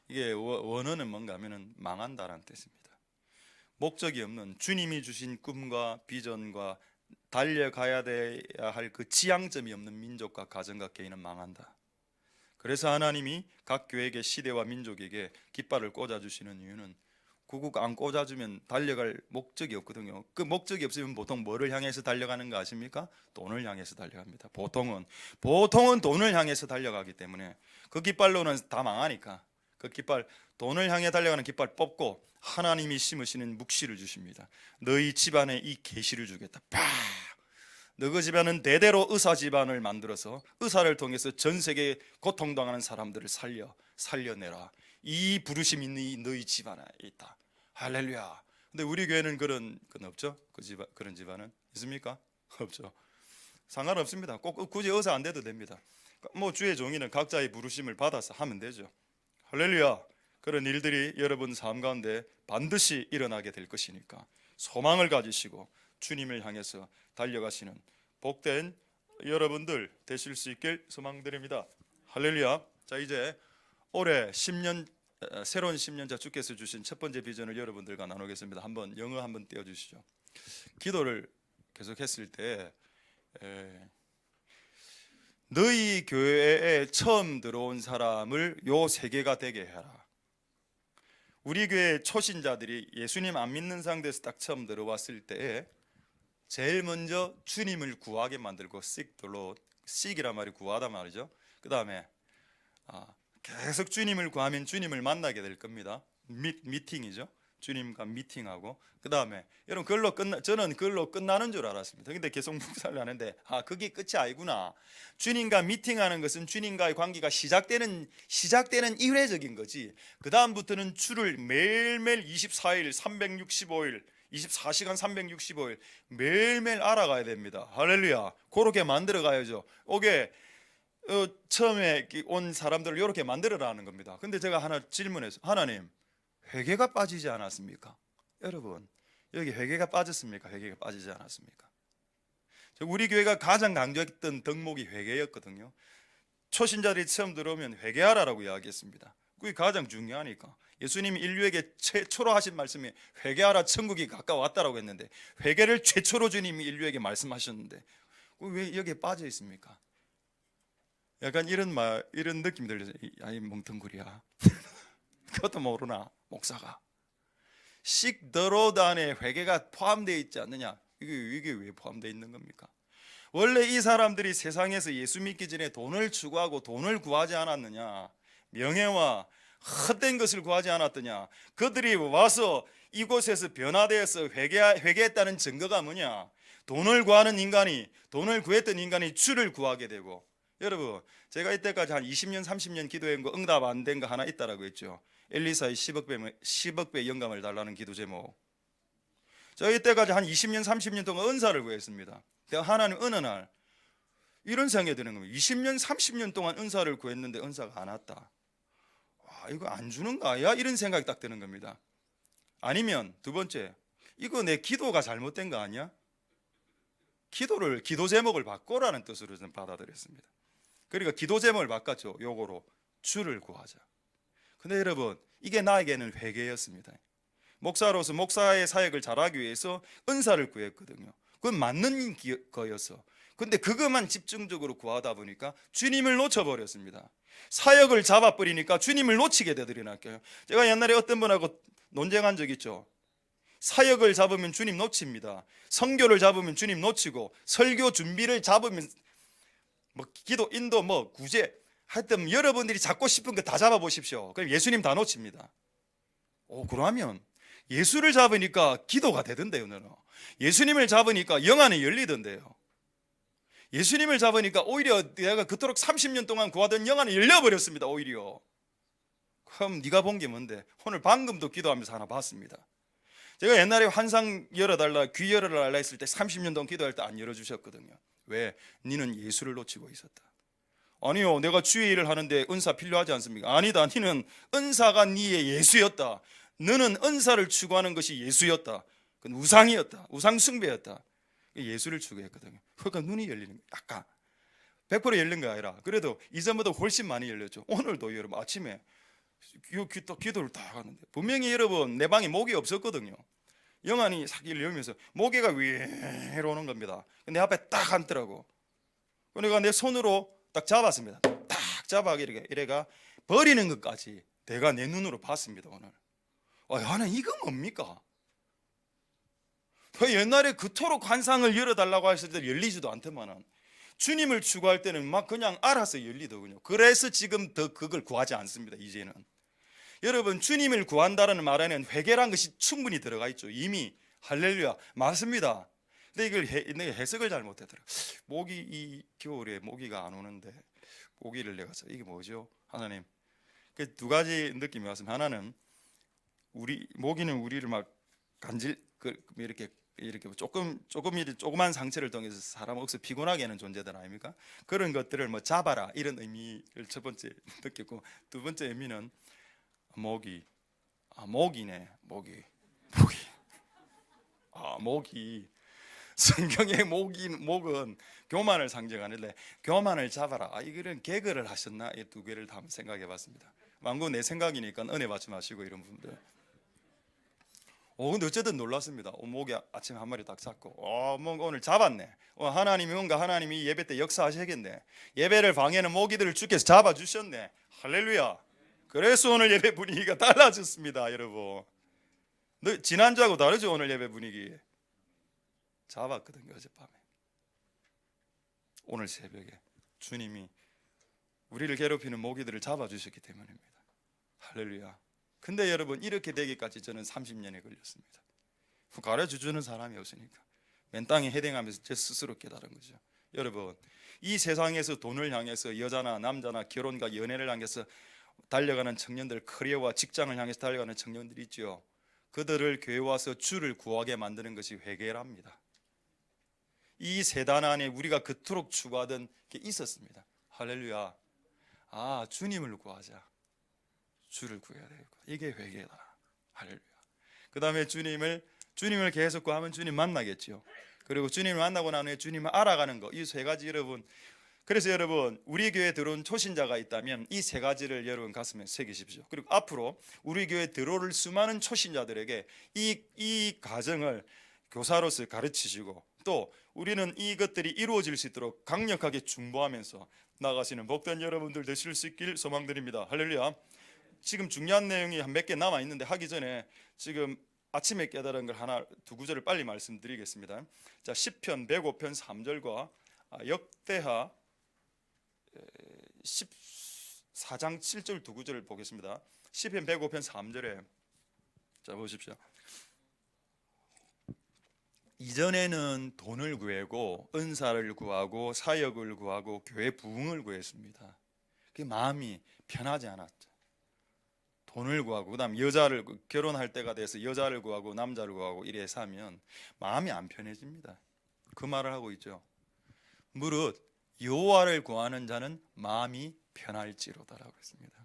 이게 원어는 뭔가 하면은 망한다라는 뜻입니다. 목적이 없는 주님이 주신 꿈과 비전과 달려가야 할 그 지향점이 없는 민족과 가정과 개인은 망한다. 그래서 하나님이 각 교회에게, 시대와 민족에게 깃발을 꽂아주시는 이유는 구국 안 꽂아주면 달려갈 목적이 없거든요. 그 목적이 없으면 보통 뭐를 향해서 달려가는 거 아십니까? 돈을 향해서 달려갑니다. 보통은 돈을 향해서 달려가기 때문에 그 깃발로는 다 망하니까 그 깃발, 돈을 향해 달려가는 깃발 뽑고 하나님이 심으시는 묵시를 주십니다. 너희 집안에 이 계시를 주겠다. 너희 집안은 대대로 의사 집안을 만들어서 의사를 통해서 전 세계에 고통당하는 사람들을 살려내라. 이 부르심이 너희 집안에 있다. 할렐루야. 근데 우리 교회는 그런 건 없죠? 그런 집안은 있습니까? 없죠. 상관없습니다. 꼭 굳이 의사 안 돼도 됩니다. 뭐 주의 종이는 각자의 부르심을 받아서 하면 되죠. 할렐루야. 그런 일들이 여러분 삶 가운데 반드시 일어나게 될 것이니까 소망을 가지시고 주님을 향해서 달려가시는 복된 여러분들 되실 수 있길 소망드립니다. 할렐루야. 자, 이제 올해 10년 새로운 10년차 주께서 주신 첫 번째 비전을 여러분들과 나누겠습니다. 한번 영어 한번 띄워주시죠. 기도를 계속했을 때 너희 교회에 처음 들어온 사람을 요 세 개가 되게 해라. 우리 교회 초신자들이 예수님 안 믿는 상태에서 딱 처음 들어왔을 때에 제일 먼저 주님을 구하게 만들고 seek the Lord, seek이란 말이 구하다 말이죠. 그 다음에 계속 주님을 구하면 주님을 만나게 될 겁니다. 미팅이죠. 주님과 미팅하고 그 다음에 여러분 저는 그걸로 끝나는 줄 알았습니다. 근데 계속 묵상을 하는데 그게 끝이 아니구나. 주님과 미팅하는 것은 주님과의 관계가 시작되는 이례적인 거지. 그 다음부터는 주를 매일매일 24일 365일 24시간 365일 매일매일 알아가야 됩니다. 할렐루야. 그렇게 만들어 가야죠. 오게 처음에 온 사람들을 이렇게 만들어라는 겁니다. 근데 제가 하나 질문해서, 하나님 회개가 빠지지 않았습니까? 여러분 여기 회개가 빠졌습니까? 회개가 빠지지 않았습니까? 우리 교회가 가장 강조했던 덕목이 회개였거든요. 초신자들이 처음 들어오면 회개하라라고 이야기했습니다. 그게 가장 중요하니까. 예수님이 인류에게 최초로 하신 말씀이 회개하라, 천국이 가까웠다라고 했는데, 회개를 최초로 주님이 인류에게 말씀하셨는데 왜 여기에 빠져 있습니까? 약간 이런 느낌이 들려요. 아이 멍텅구리야. 그것도 모르나 목사가. 식더로단에 회개가 포함되어 있지 않느냐? 이게 왜 포함되어 있는 겁니까? 원래 이 사람들이 세상에서 예수 믿기 전에 돈을 추구하고 돈을 구하지 않았느냐? 명예와 헛된 것을 구하지 않았더냐? 그들이 와서 이곳에서 변화되어서 회개했다는 증거가 뭐냐? 돈을 구하는 인간이, 돈을 구했던 인간이 주를 구하게 되고. 여러분, 제가 이때까지 한 20년 30년 기도한 거 응답 안 된 거 하나 있다라고 했죠. 엘리사의 10억 배 영감을 달라는 기도 제목. 저 이때까지 한 20년 30년 동안 은사를 구했습니다. 하나님 어느 날 이런 생각이 드는 겁니다. 20년 30년 동안 은사를 구했는데 은사가 안 왔다. 와, 이거 안 주는 거 아니야? 이런 생각이 딱 드는 겁니다. 아니면 두 번째, 이거 내 기도가 잘못된 거 아니야? 기도 제목을 바꿔라는 뜻으로 좀 받아들였습니다. 그러니까 기도 제목을 바꿨죠. 요거로 주를 구하자. 근데 여러분, 이게 나에게는 회개였습니다. 목사로서 목사의 사역을 잘하기 위해서 은사를 구했거든요. 그건 맞는 거였어. 근데 그것만 집중적으로 구하다 보니까 주님을 놓쳐버렸습니다. 사역을 잡아버리니까 주님을 놓치게 되더라고요. 제가 옛날에 어떤 분하고 논쟁한 적 있죠. 사역을 잡으면 주님 놓칩니다. 선교를 잡으면 주님 놓치고, 설교 준비를 잡으면 뭐 기도, 인도, 뭐 구제, 하여튼 여러분들이 잡고 싶은 거 다 잡아보십시오. 그럼 예수님 다 놓칩니다. 그러면 예수를 잡으니까 기도가 되던데요. 너는 예수님을 잡으니까 영안이 열리던데요. 예수님을 잡으니까 오히려 내가 그토록 30년 동안 구하던 영안이 열려버렸습니다. 오히려. 그럼 네가 본 게 뭔데? 오늘 방금도 기도하면서 하나 봤습니다. 제가 옛날에 환상 열어달라, 귀 열어달라 했을 때 30년 동안 기도할 때 안 열어주셨거든요. 왜? 니는 예수를 놓치고 있었다. 아니요, 내가 주의 일을 하는데 은사 필요하지 않습니까? 아니다, 니는 은사가 니의 예수였다. 너는 은사를 추구하는 것이 예수였다. 그건 우상이었다. 우상 숭배였다. 예수를 추구했거든요. 그러니까 눈이 열리는 거예요. 약간 100% 열린 게 아니라 그래도 이전보다 훨씬 많이 열렸죠. 오늘도 여러분 아침에 기도를 다 하는데 분명히 여러분 내 방에 모기 없었거든요. 영안이 싹 열리면서 모기가 위로 오는 겁니다. 내 앞에 딱 앉더라고. 그러니까 내 손으로 딱 잡았습니다. 딱 잡아 이래가 버리는 것까지 내가 내 눈으로 봤습니다. 오늘. 하나 이거 뭡니까? 옛날에 그토록 환상을 열어달라고 했을 때 열리지도 않더만은 주님을 추구할 때는 막 그냥 알아서 열리더군요. 그래서 지금 더 그걸 구하지 않습니다. 이제는. 여러분, 주님을 구한다는 말에는 회개란 것이 충분히 들어가 있죠. 이미. 할렐루야. 맞습니다. 근데 이걸 내가 해석을 잘 못하더라고요. 이 겨울에 모기가 안 오는데 모기를 내가 이게 뭐죠? 하나님. 그 두 가지 느낌이 왔습니다. 하나는 모기는 우리를 막 이렇게 조그만 상처를 통해서 사람 억수 피곤하게 하는 존재들 아닙니까? 그런 것들을 뭐 잡아라 이런 의미를 첫 번째 느꼈고, 두 번째 의미는 모기네. 성경의 목은 교만을 상징하는데 교만을 잡아라. 이거는 개그를 하셨나? 이 두 개를 다 한번 생각해봤습니다. 만구 내 생각이니까 은혜 받지 마시고 이런 분들. 근데 어쨌든 놀랐습니다. 모기 아침에 한 마리 딱 잡고, 뭔가 오늘 잡았네. 하나님이 예배 때 역사하시겠네. 예배를 방해하는 모기들을 주께서 잡아주셨네. 할렐루야. 그래서 오늘 예배 분위기가 달라졌습니다, 여러분. 지난주하고 다르죠, 오늘 예배 분위기. 잡았거든요, 어젯밤에. 오늘 새벽에 주님이 우리를 괴롭히는 모기들을 잡아주셨기 때문입니다. 할렐루야. 근데 여러분, 이렇게 되기까지 저는 30년이 걸렸습니다. 가르쳐주는 사람이 없으니까 맨 땅에 헤딩하면서 제 스스로 깨달은 거죠. 여러분, 이 세상에서 돈을 향해서 여자나 남자나 결혼과 연애를 향해서 달려가는 청년들, 커리어와 직장을 향해서 달려가는 청년들이 있죠. 그들을 교회 와서 주를 구하게 만드는 것이 회개랍니다. 이 세단 안에 우리가 그토록 추구하던 게 있었습니다. 할렐루야. 주님을 구하자. 주를 구해야 되겠고, 이게 회개다. 할렐루야. 그 다음에 주님을 계속 구하면 주님 만나겠죠. 그리고 주님을 만나고 난 후에 주님을 알아가는 거, 이 세 가지 여러분 그래서 여러분, 우리 교회에 들어온 초신자가 있다면 이 세 가지를 여러분 가슴에 새기십시오. 그리고 앞으로 우리 교회에 들어올 수많은 초신자들에게 이 가정을 교사로서 가르치시고, 또 우리는 이것들이 이루어질 수 있도록 강력하게 중보하면서 나가시는 복된 여러분들 되실 수 있길 소망드립니다. 할렐루야. 지금 중요한 내용이 한 몇 개 남아 있는데 하기 전에 지금 아침에 깨달은 걸 하나 두 구절을 빨리 말씀드리겠습니다. 자, 시편 105편 3절과 역대하 14장 7절 두 구절을 보겠습니다. 시편 105편 3절에 자 보십시오. 이전에는 돈을 구하고 은사를 구하고 사역을 구하고 교회 부흥을 구했습니다. 그 마음이 편하지 않았죠. 돈을 구하고 그다음 여자를 결혼할 때가 돼서 여자를 구하고 남자를 구하고 이래서 하면 마음이 안 편해집니다. 그 말을 하고 있죠. 무릇 여호와를 구하는 자는 마음이 편할지로다라고 했습니다.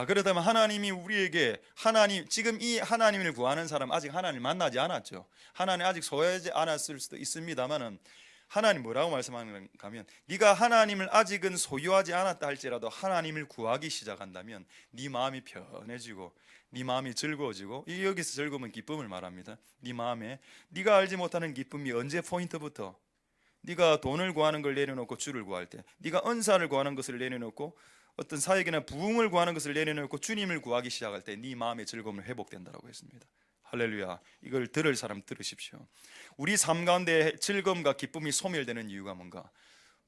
그렇다면 하나님이 우리에게 지금 이 하나님을 구하는 사람 아직 하나님을 만나지 않았죠. 하나님 아직 소유하지 않았을 수도 있습니다만은 하나님 뭐라고 말씀하는가 하면, 네가 하나님을 아직은 소유하지 않았다 할지라도 하나님을 구하기 시작한다면 네 마음이 편해지고 네 마음이 즐거워지고, 여기서 즐거움은 기쁨을 말합니다. 네 마음에 네가 알지 못하는 기쁨이 언제 포인트부터, 네가 돈을 구하는 걸 내려놓고 주를 구할 때, 네가 은사를 구하는 것을 내려놓고 어떤 사역이나 부흥을 구하는 것을 내려놓고 주님을 구하기 시작할 때 네 마음의 즐거움을 회복된다라고 했습니다. 할렐루야. 이걸 들을 사람 들으십시오. 우리 삶 가운데 즐거움과 기쁨이 소멸되는 이유가 뭔가?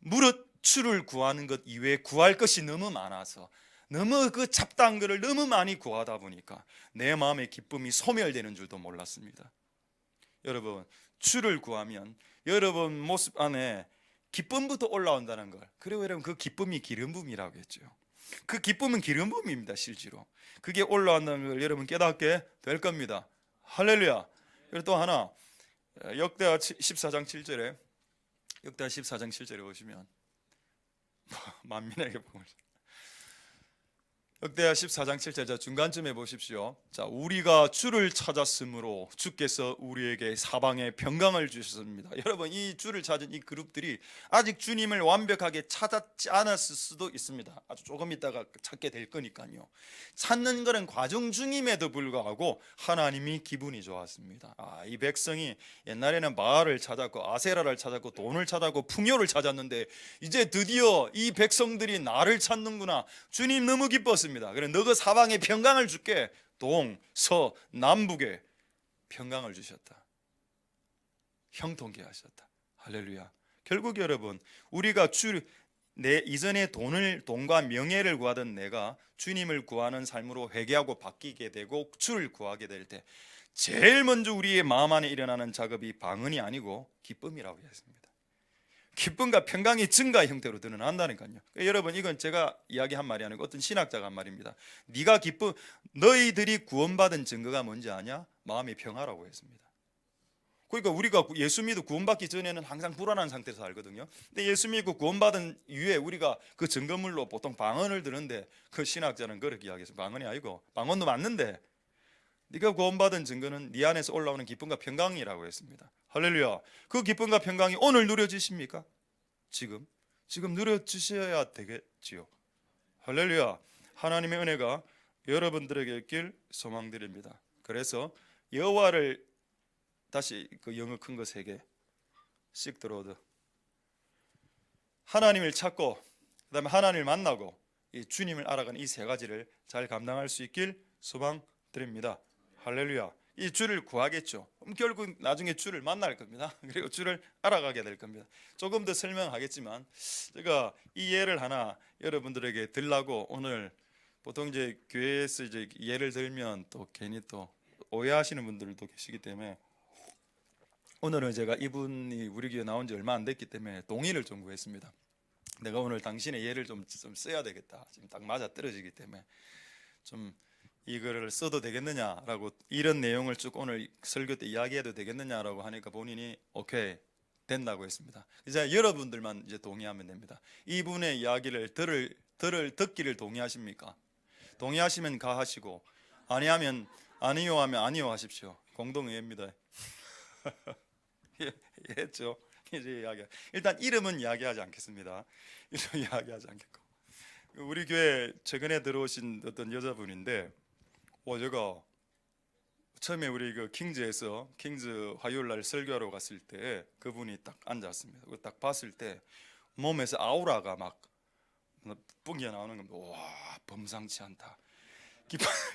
무릇 주를 구하는 것 이외에 구할 것이 너무 많아서, 너무 그 잡다한 것을 너무 많이 구하다 보니까 내 마음의 기쁨이 소멸되는 줄도 몰랐습니다. 여러분, 주를 구하면 여러분 모습 안에 기쁨부터 올라온다는 걸, 그리고 여러분 그 기쁨이 기름 부음이라고 했죠. 그 기쁨은 기름 부음입니다. 실제로 그게 올라온다는 걸 여러분 깨닫게 될 겁니다. 할렐루야. 그리고 또 하나, 역대하 14장 7절에 역대하 14장 7절에 보시면 만민에게 복을, 역대하 14장 7절 자 중간쯤에 보십시오. 자, 우리가 주를 찾았으므로 주께서 우리에게 사방에 평강을 주셨습니다. 여러분, 이 주를 찾은 이 그룹들이 아직 주님을 완벽하게 찾았지 않았을 수도 있습니다. 아주 조금 있다가 찾게 될 거니까요. 찾는 것은 과정 중임에도 불구하고 하나님이 기분이 좋았습니다. 이 백성이 옛날에는 바알을 찾았고 아세라를 찾았고 돈을 찾았고 풍요를 찾았는데 이제 드디어 이 백성들이 나를 찾는구나. 주님 너무 기뻤습니다. 그래, 너그 사방에 평강을 줄게. 동, 서, 남북에 평강을 주셨다. 형통케 하셨다. 할렐루야. 결국 여러분, 우리가 이전에 돈과 명예를 구하던 내가 주님을 구하는 삶으로 회개하고 바뀌게 되고 주를 구하게 될 때 제일 먼저 우리의 마음 안에 일어나는 작업이 방언이 아니고 기쁨이라고 했습니다. 기쁨과 평강이 증가 형태로 드러난다니까요. 여러분, 이건 제가 이야기한 말이 아니고 어떤 신학자가 한 말입니다. 너희들이 구원받은 증거가 뭔지 아냐? 마음의 평화라고 했습니다. 그러니까 우리가 예수 믿고 구원받기 전에는 항상 불안한 상태에서 살거든요. 근데 예수 믿고 구원받은 이후에 우리가 그 증거물로 보통 방언을 드는데, 그 신학자는 그렇게 이야기했어요. 방언이 아니고, 방언도 맞는데 네가 구원받은 증거는 네 안에서 올라오는 기쁨과 평강이라고 했습니다. 할렐루야. 그 기쁨과 평강이 오늘 누려지십니까? 지금 누려주셔야 되겠지요. 할렐루야. 하나님의 은혜가 여러분들에게 있길 소망드립니다. 그래서 여호와를, 다시 그 영어 큰 거 3개, Seek the Lord, 하나님을 찾고 그다음에 하나님을 만나고 이 주님을 알아가는 이 3가지를 잘 감당할 수 있길 소망드립니다. 할렐루야. 이 주를 구하겠죠. 그럼 결국 나중에 주를 만날 겁니다. 그리고 주를 알아가게 될 겁니다. 조금 더 설명하겠지만, 제가 이 예를 하나 여러분들에게 들라고, 오늘 보통 이제 교회에서 이제 예를 들면 또 괜히 또 오해하시는 분들도 계시기 때문에, 오늘은 제가 이분이 우리 교회 나온 지 얼마 안 됐기 때문에 동의를 좀 구했습니다. 내가 오늘 당신의 예를 좀 써야 되겠다. 지금 딱 맞아 떨어지기 때문에 좀 이거를 써도 되겠느냐라고, 이런 내용을 쭉 오늘 설교 때 이야기해도 되겠느냐라고 하니까 본인이 오케이 된다고 했습니다. 이제 여러분들만 이제 동의하면 됩니다. 이분의 이야기를 듣기를 동의하십니까? 동의하시면 가하시고, 아니하면 아니요 하면 아니요 하십시오. 공동의회입니다. 했죠. 이제 이야기. 일단 이름은 이야기하지 않겠습니다. 이름 이야기하지 않겠고. 우리 교회 최근에 들어오신 어떤 여자분인데, 제가 처음에 우리 그 킹즈 화요일 날 설교하러 갔을 때 그분이 딱 앉았습니다. 딱 봤을 때 몸에서 아우라가 막 뿜겨 나오는 겁니다. 와, 범상치 않다.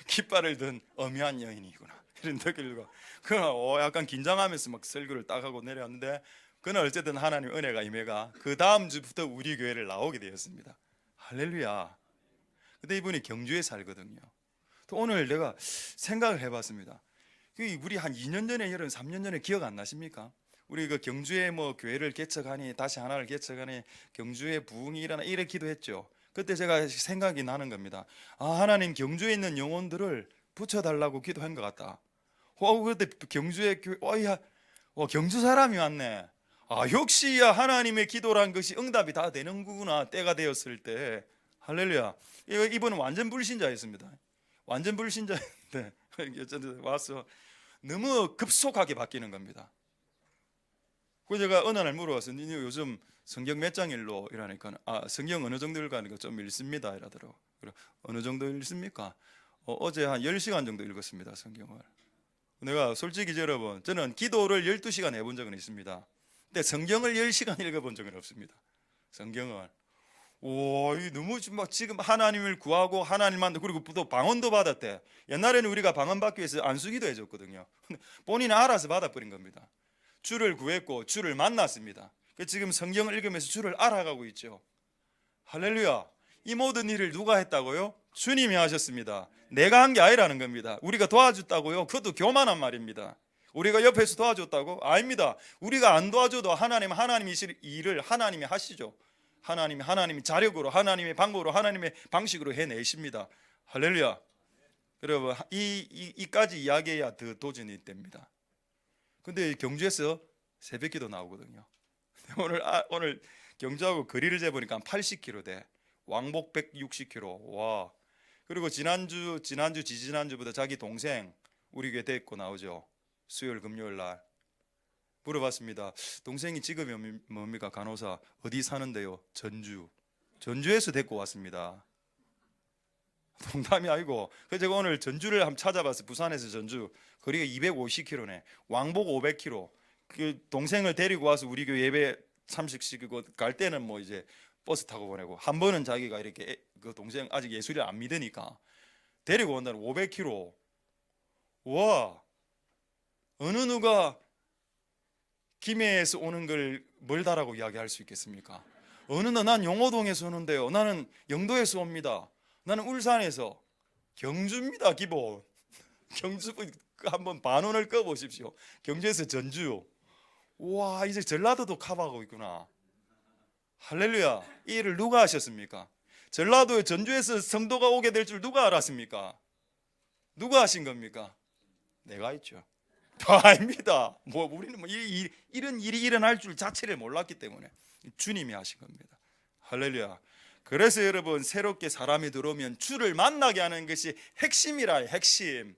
깃발을 든 엄연한 여인이구나. 이런 느낌이고, 그날 약간 긴장하면서 막 설교를 딱 하고 내려왔는데, 그날 어쨌든 하나님 은혜가 임해가 그 다음 주부터 우리 교회를 나오게 되었습니다. 할렐루야. 근데 이분이 경주에 살거든요. 또 오늘 내가 생각을 해봤습니다. 우리 한 2년 전에, 3년 전에 기억 안 나십니까? 우리 그 경주에 뭐 교회를 개척하니, 다시 하나를 개척하니, 경주에 부흥이 일어나, 이래 기도했죠. 그때 제가 생각이 나는 겁니다. 하나님 경주에 있는 영혼들을 붙여달라고 기도한 것 같다. 그때 경주에 경주 사람이 왔네. 역시 하나님의 기도란 것이 응답이 다 되는 거구나. 때가 되었을 때. 할렐루야. 이분은 완전 불신자였습니다. 완전 불신자였는데 어쨌든 와서 너무 급속하게 바뀌는 겁니다. 그래서 제가 어느 날 물어봤어요. 니 요즘 성경 몇 장 읽로? 이러니까 성경 어느 정도 읽으니까 좀 읽습니다 이러더라고. 어느 정도 읽습니까? 어제 한 10시간 정도 읽었습니다, 성경을. 내가 솔직히 여러분, 저는 기도를 12시간 해본 적은 있습니다. 근데 성경을 10시간 읽어본 적은 없습니다. 성경을. 너무 지금 하나님을 구하고 하나님만, 그리고 또 방언도 받았대. 옛날에는 우리가 방언 받기 위해서 안수기도 해줬거든요. 근데 본인이 알아서 받아버린 겁니다. 주를 구했고 주를 만났습니다. 지금 성경을 읽으면서 주를 알아가고 있죠. 할렐루야. 이 모든 일을 누가 했다고요? 주님이 하셨습니다. 내가 한 게 아니라는 겁니다. 우리가 도와줬다고요? 그것도 교만한 말입니다. 우리가 옆에서 도와줬다고? 아닙니다. 우리가 안 도와줘도 하나님이 일을 하나님이 하시죠. 하나님이 자력으로, 하나님의 방법으로, 하나님의 방식으로 해내십니다. 할렐루야. 여러분, 이까지 이야기해야 더 도전이 됩니다. 근데 경주에서 새벽기도 나오거든요. 오늘 경주하고 거리를 재보니까 한 80km 돼. 왕복 160km. 와. 그리고 지지난주보다 자기 동생 우리 교회 데리고 나오죠. 수요일 금요일 날 물어봤습니다. 동생이 직업이 뭡니까? 간호사. 어디 사는데요? 전주에서 데리고 왔습니다. 농담이 아니고. 그래서 제가 오늘 전주를 한번 찾아봤어요. 부산에서 전주 거리가 250km네. 왕복 500km. 그 동생을 데리고 와서 우리 교회 예배 참석시키고 갈 때는 뭐 이제 버스 타고 보내고, 한 번은 자기가 이렇게 그 동생 아직 예수를 안 믿으니까 데리고 온다는 500km. 와, 어느 누가 김해에서 오는 걸 멀다라고 이야기할 수 있겠습니까? 난 용호동에서 오는데요. 나는 영도에서 옵니다. 나는 울산에서. 경주입니다. 기본. 경주 한번 반원을 꺼보십시오. 경주에서 전주. 와, 이제 전라도도 커버하고 있구나. 할렐루야. 이 일을 누가 하셨습니까? 전라도에 전주에서 성도가 오게 될 줄 누가 알았습니까? 누가 하신 겁니까? 내가 했죠. 아닙니다. 우리는 이런 일이 일어날 줄 자체를 몰랐기 때문에 주님이 하신 겁니다. 할렐루야. 그래서 여러분, 새롭게 사람이 들어오면 주를 만나게 하는 것이 핵심이라. 핵심.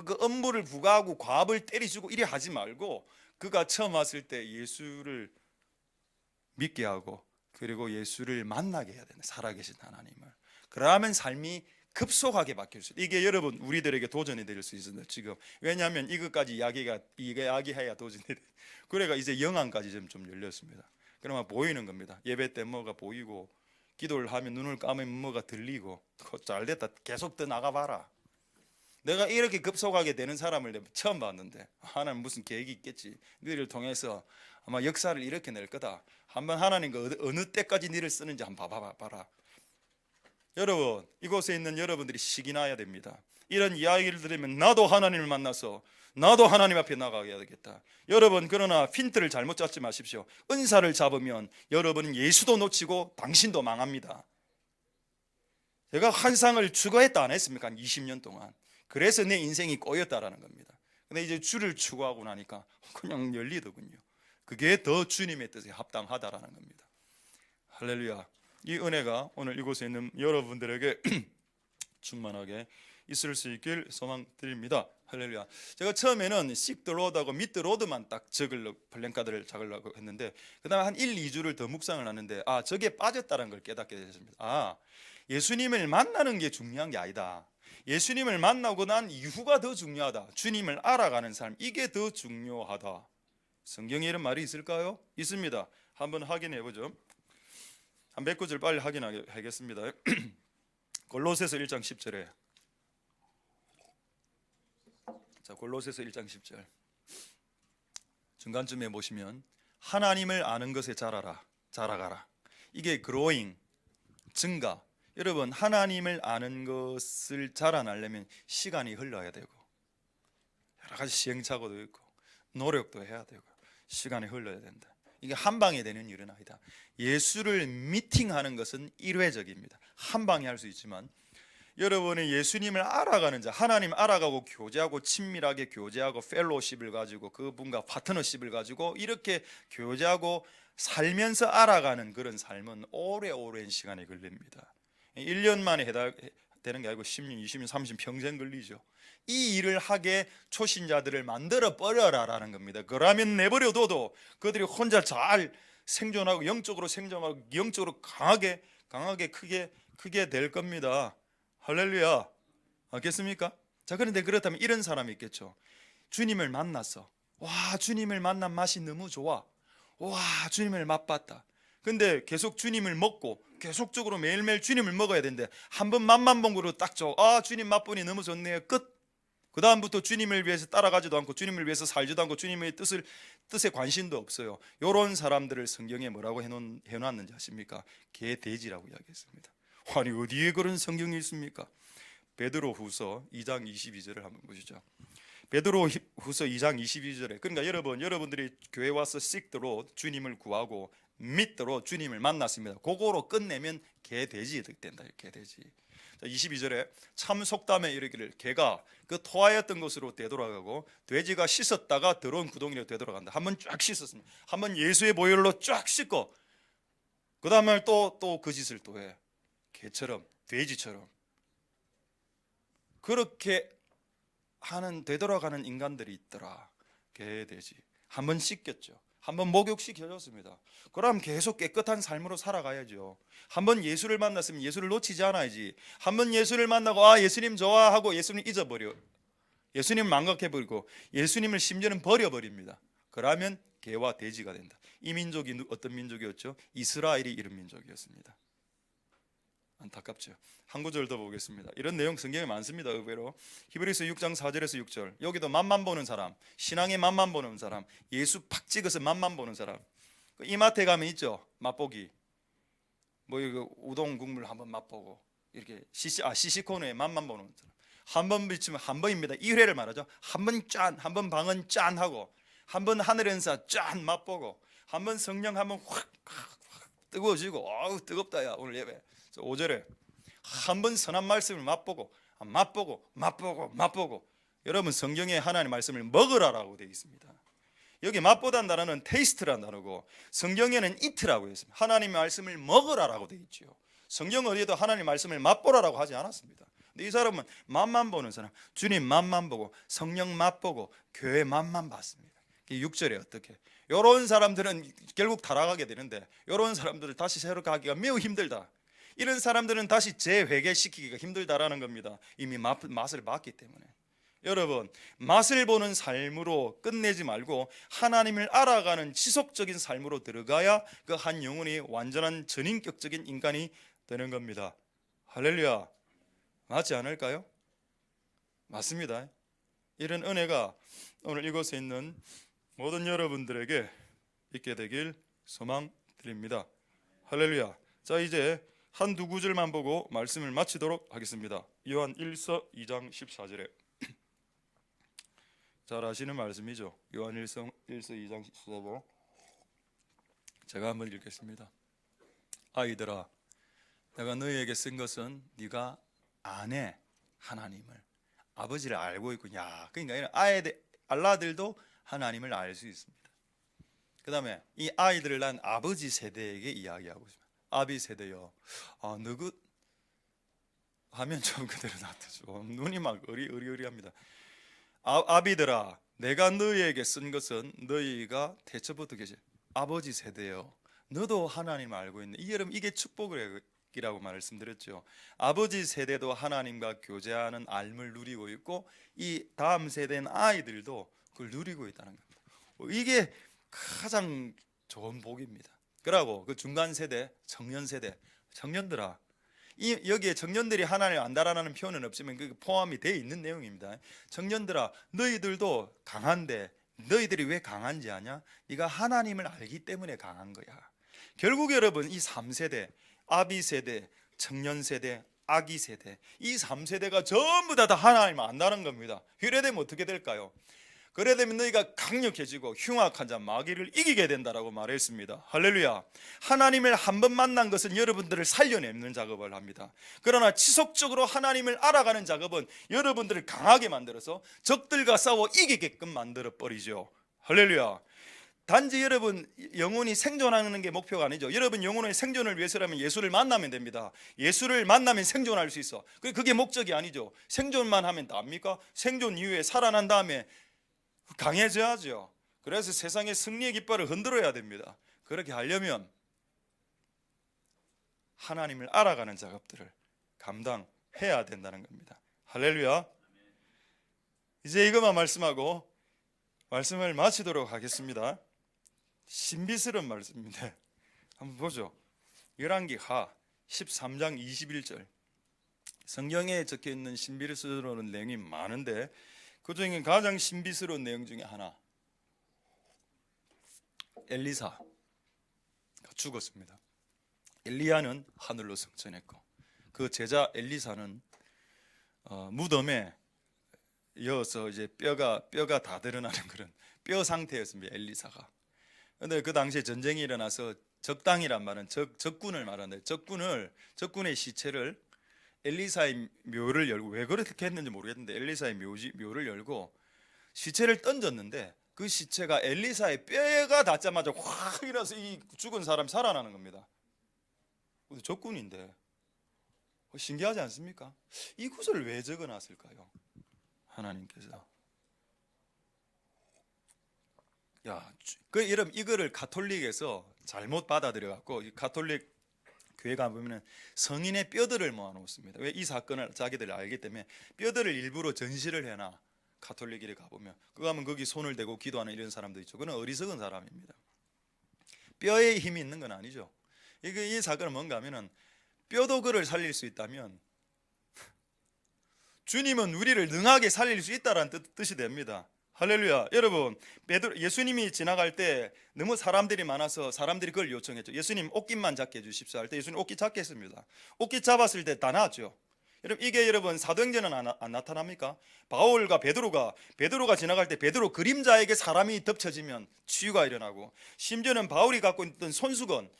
그 업무를 부과하고 과업을 때려주고 이래 하지 말고, 그가 처음 왔을 때 예수를 믿게 하고, 그리고 예수를 만나게 해야 되는, 살아계신 하나님을. 그러면 삶이 급속하게 바뀔 수 있어요. 이게 여러분 우리들에게 도전이 될 수 있습니다. 지금 왜냐하면 이것까지 이야기해야 도전이 돼. 그래가 이제 영안까지 좀 열렸습니다. 그러면 보이는 겁니다. 예배 때 뭐가 보이고, 기도를 하면 눈을 감으면 뭐가 들리고. 잘됐다. 계속 더 나가봐라. 내가 이렇게 급속하게 되는 사람을 처음 봤는데, 하나님 무슨 계획이 있겠지. 너희를 통해서 아마 역사를 이렇게 낼 거다. 한번 하나님과 어느 때까지 너를 쓰는지 한번 봐라. 여러분, 이곳에 있는 여러분들이 식이 나야 됩니다. 이런 이야기를 들으면 나도 하나님을 만나서 나도 하나님 앞에 나가야 되겠다. 여러분, 그러나 핀트를 잘못 잡지 마십시오. 은사를 잡으면 여러분은 예수도 놓치고 당신도 망합니다. 제가 환상을 추구했다 안 했습니까? 한 20년 동안. 그래서 내 인생이 꼬였다라는 겁니다. 근데 이제 주를 추구하고 나니까 그냥 열리더군요. 그게 더 주님의 뜻에 합당하다라는 겁니다. 할렐루야. 이 은혜가 오늘 이곳에 있는 여러분들에게 충만하게 있을 수 있길 소망드립니다. 할렐루야. 제가 처음에는 seek the Lord하고 meet the Lord만 딱 플랜카드를 적으려고 했는데 그 다음에 한 1, 2주를 더 묵상을 하는데 저게 빠졌다는 걸 깨닫게 됐습니다. 예수님을 만나는 게 중요한 게 아니다. 예수님을 만나고 난 이후가 더 중요하다. 주님을 알아가는 삶, 이게 더 중요하다. 성경에 이런 말이 있을까요? 있습니다. 한번 확인해 보죠. 한 몇 구절 빨리 확인하겠습니다. 골로새서 1장 10절에 골로새서 1장 10절 중간쯤에 보시면 하나님을 아는 것에 자라가라. 이게 growing, 증가. 여러분, 하나님을 아는 것을 자라나려면 시간이 흘러야 되고 여러 가지 시행착오도 있고 노력도 해야 되고 시간이 흘러야 된다. 이게 한 방에 되는 일은 아니다. 예수를 미팅하는 것은 일회적입니다. 한 방에 할 수 있지만 여러분이 예수님을 알아가는 자, 하나님 알아가고 교제하고 친밀하게 교제하고 펠로십을 가지고 그분과 파트너십을 가지고 이렇게 교제하고 살면서 알아가는 그런 삶은 오랜 시간이 걸립니다. 1년 만에 되는 게 아니고 10년, 20년, 30년 평생 걸리죠. 이 일을 하게 초신자들을 만들어 버려라라는 겁니다. 그러면 내버려둬도 그들이 혼자 잘 생존하고 영적으로 생존하고 영적으로 강하게 크게 될 겁니다. 할렐루야. 알겠습니까? 자, 그런데 그렇다면 이런 사람이 있겠죠. 주님을 만났어. 와, 주님을 만난 맛이 너무 좋아. 와, 주님을 맛봤다. 근데 계속 주님을 먹고 계속적으로 매일매일 주님을 먹어야 되는데 한 번 맛만 본 거로 딱 줘. 주님 맛보니 너무 좋네요. 끝. 그 다음부터 주님을 위해서 따라가지도 않고 주님을 위해서 살지도 않고 주님의 뜻에 관심도 없어요. 이런 사람들을 성경에 뭐라고 해놨는지 아십니까? 개돼지라고 이야기했습니다. 아니, 어디에 그런 성경이 있습니까? 베드로후서 2장 22절을 한번 보시죠. 베드로후서 2장 22절에 그러니까 여러분들이 교회 와서 seek the Lord, 주님을 구하고 meet the Lord, 주님을 만났습니다. 그거로 끝내면 개돼지 된다. 개돼지. 22절에 참 속담에 이르기를 개가 그 토하였던 곳으로 되돌아가고 돼지가 씻었다가 더러운 구덩이로 되돌아간다. 한번 쫙 씻었습니다. 한번 예수의 보혈로 쫙 씻고 그 다음에 또 그 짓을 또 해. 개처럼, 돼지처럼 그렇게 하는 되돌아가는 인간들이 있더라. 개, 돼지. 한번 씻겼죠. 한번 목욕시켜줬습니다. 그럼 계속 깨끗한 삶으로 살아가야죠. 한번 예수를 만났으면 예수를 놓치지 않아야지. 한번 예수를 만나고 예수님 좋아하고 예수님 잊어버려. 예수님 망각해버리고 예수님을 심지어는 버려버립니다. 그러면 개와 돼지가 된다. 이 민족이 어떤 민족이었죠? 이스라엘이 이런 민족이었습니다. 안타깝죠. 한 구절 더 보겠습니다. 이런 내용 성경에 많습니다. 의외로 히브리서 6장 4절에서 6절 여기도 맛만 보는 사람, 신앙의 맛만 보는 사람, 예수 팍 찍어서 맛만 보는 사람. 이마트에 가면 있죠. 맛보기. 이거 우동 국물 한번 맛보고 이렇게 시시코너에 맛만 보는 사람. 한 번 비치면 한 번입니다. 1회를 말하죠. 한 번 짠, 한 번 방언 짠 하고 한 번 하늘 은사 짠 맛보고 한 번 성령 한번 확 뜨거워지고 뜨겁다 야 오늘 예배. 5절에 한 번 선한 말씀을 맛보고 여러분 성경에 하나님의 말씀을 먹으라라고 되어 있습니다. 여기 맛보다는 단어는 테이스트라는 단어고 성경에는 이트라고 했습니다. 하나님의 말씀을 먹으라라고 되어 있죠. 성경 어디에도 하나님의 말씀을 맛보라라고 하지 않았습니다. 근데 이 사람은 맛만 보는 사람, 주님 맛만 보고 성령 맛보고 교회 맛만 봤습니다. 6절에 어떻게 이런 사람들은 결국 타락하게 되는데 이런 사람들을 다시 새롭게 하기가 매우 힘들다. 이런 사람들은 다시 재회개시키기가 힘들다라는 겁니다. 이미 맛을 봤기 때문에. 여러분, 맛을 보는 삶으로 끝내지 말고 하나님을 알아가는 지속적인 삶으로 들어가야 그 한 영혼이 완전한 전인격적인 인간이 되는 겁니다. 할렐루야. 맞지 않을까요? 맞습니다. 이런 은혜가 오늘 이곳에 있는 모든 여러분들에게 있게 되길 소망드립니다. 할렐루야. 자, 이제 한두 구절만 보고 말씀을 마치도록 하겠습니다. 요한 1서 2장 14절에 잘 아시는 말씀이죠. 요한 1서 2장 14절 제가 한번 읽겠습니다. 아이들아, 내가 너희에게 쓴 것은 네가 아네 하나님을, 아버지를 알고 있고. 그러니까 이런 알라들도 하나님을 알 수 있습니다. 그 다음에 이 아이들을 낳은 아버지 세대에게 이야기하고 있습니다. 아비 세대요. 너그 하면 좀 그대로 놔두죠. 눈이 막 어리어리합니다. 아비들아, 내가 너희에게 쓴 것은 너희가 태초부터 계신 아버지 세대요. 너도 하나님을 알고 있네. 여러분, 이게 축복이라고 말씀드렸죠. 아버지 세대도 하나님과 교제하는 삶을 누리고 있고, 이 다음 세대는 아이들도 그걸 누리고 있다는 겁니다. 이게 가장 좋은 복입니다. 그러고 그 중간 세대, 청년 세대, 청년들아, 여기에 청년들이 하나님을 안다라는 표현은 없지만 그게 포함이 되어 있는 내용입니다. 청년들아, 너희들도 강한데 너희들이 왜 강한지 아냐? 네가 하나님을 알기 때문에 강한 거야. 결국 여러분, 이 3세대, 아비 세대, 청년 세대, 아기 세대, 이 3세대가 전부 다 하나님을 안다는 겁니다. 이래 되면 어떻게 될까요? 그래 되면 너희가 강력해지고 흉악한 자 마귀를 이기게 된다라고 말했습니다. 할렐루야. 하나님을 한 번 만난 것은 여러분들을 살려내는 작업을 합니다. 그러나 지속적으로 하나님을 알아가는 작업은 여러분들을 강하게 만들어서 적들과 싸워 이기게끔 만들어 버리죠. 할렐루야. 단지 여러분 영혼이 생존하는 게 목표가 아니죠. 여러분 영혼의 생존을 위해서라면 예수를 만나면 됩니다. 예수를 만나면 생존할 수 있어. 그게 목적이 아니죠. 생존만 하면 답니까? 생존 이후에 살아난 다음에 강해져야죠. 그래서 세상의 승리의 깃발을 흔들어야 됩니다. 그렇게 하려면 하나님을 알아가는 작업들을 감당해야 된다는 겁니다. 할렐루야. 이제 이것만 말씀하고 말씀을 마치도록 하겠습니다. 신비스러운 말씀인데 한번 보죠. 열왕기하 13장 21절. 성경에 적혀있는 신비스러운 내용이 많은데 그 중에 가장 신비스러운 내용 중에 하나, 엘리사가 죽었습니다. 엘리야는 하늘로 승천했고 그 제자 엘리사는 무덤에 이어서 이제 뼈가 다 드러나는 그런 뼈 상태였습니다. 엘리사가. 그런데 그 당시에 전쟁이 일어나서 적당이란 말은 적군을 말하는데 적군의 시체를 엘리사의 묘를 열고, 왜 그렇게 했는지 모르겠는데 엘리사의 묘를 열고 시체를 던졌는데 그 시체가 엘리사의 뼈가 닿자마자 확 일어서 이 죽은 사람이 살아나는 겁니다. 적군인데 신기하지 않습니까? 이것을 왜 적어놨을까요? 하나님께서. 여러분 이거를 가톨릭에서 잘못 받아들여 갖고 가톨릭 교회 가보면 성인의 뼈들을 모아놓습니다. 왜? 이 사건을 자기들이 알기 때문에 뼈들을 일부러 전시를 해놔. 가톨릭에 가보면 그거 하면 거기 손을 대고 기도하는 이런 사람도 있죠. 그건 어리석은 사람입니다. 뼈에 힘이 있는 건 아니죠. 이 사건은 뭔가 하면은 뼈도 그를 살릴 수 있다면 주님은 우리를 능하게 살릴 수 있다라는 뜻이 됩니다. 할렐루야. 여러분, 예수님이 지나갈 때 너무 사람들이 많아서 사람들이 그걸 요청했죠. 예수님 옷깃만 작게 해주십시오 할 때 예수님 옷깃 작게 했습니다. 옷깃 잡았을 때 다 나았죠. 여러분 이게 여러분 사도행전은 안 나타납니까? 바울과 베드로가 지나갈 때 베드로 그림자에게 사람이 덮쳐지면 치유가 일어나고, 심지어는 바울이 갖고 있던 손수건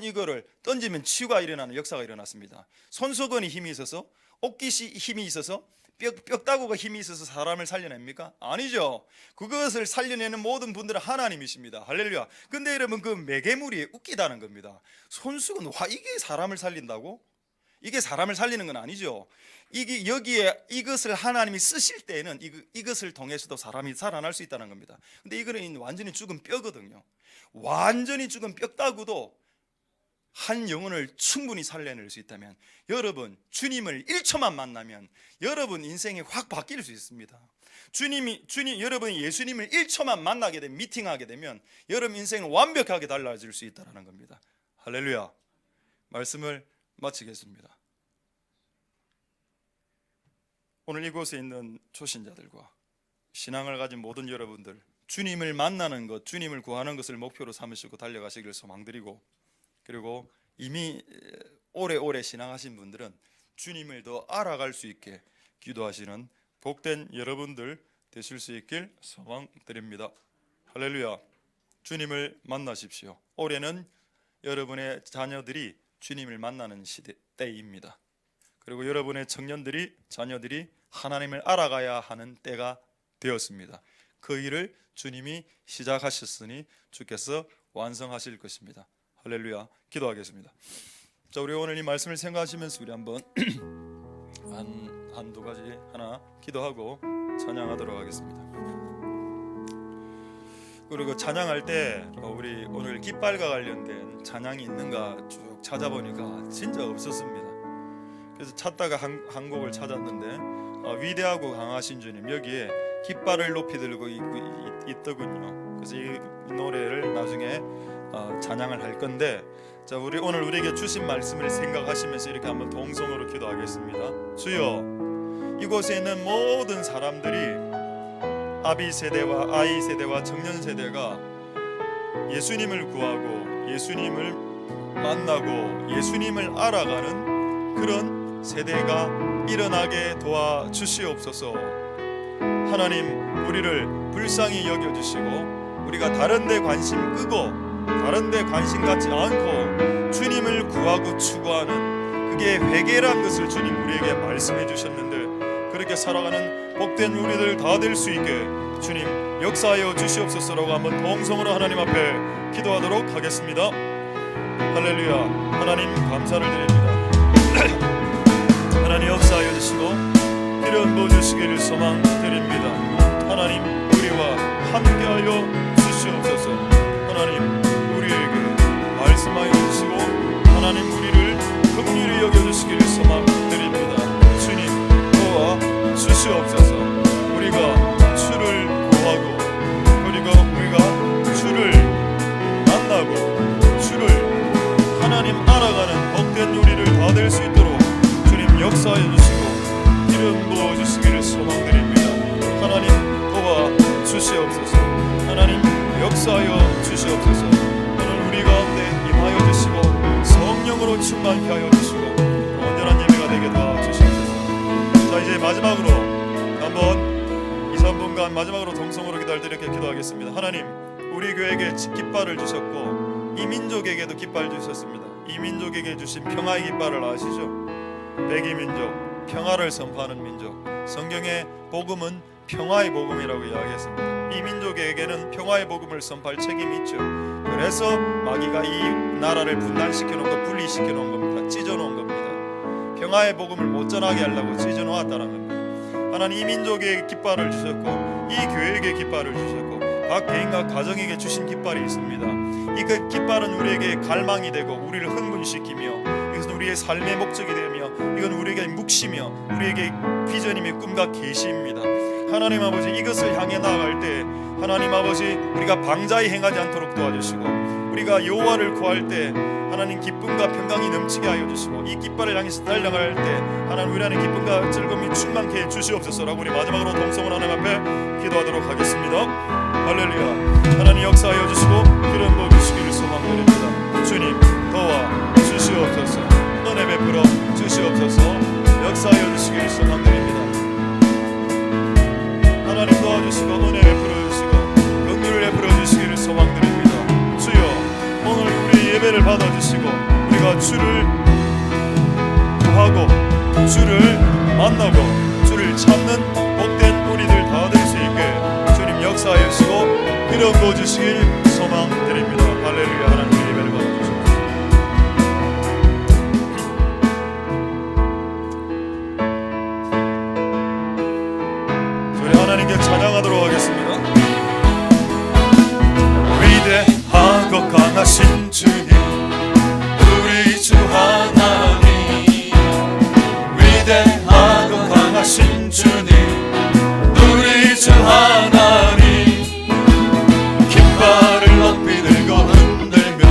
이거를 던지면 치유가 일어나는 역사가 일어났습니다. 손수건이 힘이 있어서, 옷깃이 힘이 있어서, 뼈다구가 힘이 있어서 사람을 살려냅니까? 아니죠. 그것을 살려내는 모든 분들은 하나님이십니다. 할렐루야. 근데 여러분 그 매개물이 웃기다는 겁니다. 손수건, 이게 사람을 살린다고? 이게 사람을 살리는 건 아니죠. 여기에 이것을 하나님이 쓰실 때에는 이것을 통해서도 사람이 살아날 수 있다는 겁니다. 근데 이거는 완전히 죽은 뼈거든요. 완전히 죽은 뼈다구도 한 영혼을 충분히 살려낼 수 있다면, 여러분 주님을 1초만 만나면 여러분 인생이 확 바뀔 수 있습니다. 여러분이 예수님을 1초만 만나게 되면, 미팅하게 되면 여러분 인생은 완벽하게 달라질 수 있다는 겁니다. 할렐루야. 말씀을 마치겠습니다. 오늘 이곳에 있는 초신자들과 신앙을 가진 모든 여러분들, 주님을 만나는 것, 주님을 구하는 것을 목표로 삼으시고 달려가시길 소망드리고, 그리고 이미 오래오래 신앙하신 분들은 주님을 더 알아갈 수 있게 기도하시는 복된 여러분들 되실 수 있길 소망드립니다. 할렐루야. 주님을 만나십시오. 올해는 여러분의 자녀들이 주님을 만나는 때입니다. 그리고 여러분의 자녀들이 하나님을 알아가야 하는 때가 되었습니다. 그 일을 주님이 시작하셨으니 주께서 완성하실 것입니다. 할렐루야. 기도하겠습니다. 자, 우리 오늘 이 말씀을 생각하시면서 우리 한번 한두 가지 하나 기도하고 찬양하도록 하겠습니다. 그리고 찬양할 때 우리 오늘 깃발과 관련된 찬양이 있는가 쭉 찾아보니까 진짜 없었습니다. 그래서 찾다가 한 곡을 찾았는데 위대하고 강하신 주님, 여기에 깃발을 높이 들고 있더군요. 그래서 이 노래를 나중에 찬양을 할 건데, 자, 오늘 우리에게 주신 말씀을 생각하시면서 이렇게 한번 동성으로 기도하겠습니다. 주여, 이곳에 있는 모든 사람들이 아비 세대와 아이 세대와 청년 세대가 예수님을 구하고 예수님을 만나고 예수님을 알아가는 그런 세대가 일어나게 도와주시옵소서. 하나님, 우리를 불쌍히 여겨주시고 우리가 다른 데 관심 끄고 다른 데 관심 갖지 않고 주님을 구하고 추구하는 그게 회개란 것을 주님 우리에게 말씀해 주셨는데, 그렇게 살아가는 복된 우리들 다 될 수 있게 주님 역사하여 주시옵소서라고 한번 동성으로 하나님 앞에 기도하도록 하겠습니다. 할렐루야. 하나님 감사를 드립니다. 하나님 역사하여 주시고 이런 보 주시기를 소망드립니다. 하나님, 우리와 함께하여 주시옵소서. 하나님, 우리에게 말씀하여 주시고 하나님, 우리를 긍휼히 여겨주시기를 소망드립니다. 주님 도와 주시옵소서. 우리가 주를 구하고 그리고 우리가 주를 만나고 주를 하나님 알아가는 복된 우리를 다 될 수 있도록 주님 역사하여 주시고 이름 부어 주시기를 소망드립니다. 하나님 도와 주시옵소서. 하나님 역사하여 주시옵소서. 오늘 우리 가운데 임하여 주시고 성령으로 충만케 하여 주시고 온전한 예배가 되게 도와주시옵소서. 자, 이제 마지막으로 한번 2-3분간 마지막으로 동성으로 기도할 때 이렇게 기도하겠습니다. 하나님, 우리 교회에게 깃발을 주셨고 이 민족에게도 깃발 주셨습니다. 이 민족에게 주신 평화의 깃발을 아시죠? 백이민족, 평화를 선포하는 민족. 성경의 복음은 평화의 복음이라고 이야기했습니다. 이 민족에게는 평화의 복음을 선포할 책임이 있죠. 그래서 마귀가 이 나라를 분단시켜 놓고 분리시켜 놓은 겁니다. 찢어 놓은 겁니다. 평화의 복음을 못 전하게 하려고 찢어 놓았다는 겁니다. 하나님, 이 민족에게 깃발을 주셨고 이 교회에게 깃발을 주셨고 각 개인과 가정에게 주신 깃발이 있습니다. 이 그 깃발은 우리에게 갈망이 되고 우리를 흥분시키며 이것은 우리의 삶의 목적이 되며 이건 우리에게 묵시며 우리에게 비전이며 꿈과 계시입니다. 하나님 아버지, 이것을 향해 나아갈 때 하나님 아버지, 우리가 방자히 행하지 않도록 도와주시고 우리가 여호와를 구할 때 하나님 기쁨과 평강이 넘치게 하여 주시고 이 깃발을 향해서 달려갈 때 하나님 우리 안에 기쁨과 즐거움이 충만케 해 주시옵소서라고 우리 마지막으로 동성으로 하나님 앞에 기도하도록 하겠습니다. 할렐루야. 하나님 역사하여 주시고 기름 부어 주시기를 소망드립니다. 주님 도와 주시옵소서. 은혜 베풀어 주시옵소서. 역사하여 주시기를 소망드립니다. 하나님 도와주시고 은혜 베풀어 주시고 긍휼을 베풀어 주시기를 소망드립니다. 주여, 오늘 우리 예배를 받아주시고 우리가 주를 구하고 주를 만나고 주를 찾는 복된 우리들 다 될 수 있게 주님 역사하여 주시고 기름 부어 주시길 소망드립니다. 할렐루야. 하나님의 예배를 받아주시옵소서. 우리 하나님께 찬양하도록 하겠습니다. 위대하고 강하신 주님, 우리 주 하나님. 위대하고 강하신 주님, 우리 주 하나님. 깃발을 높이 들고 흔들며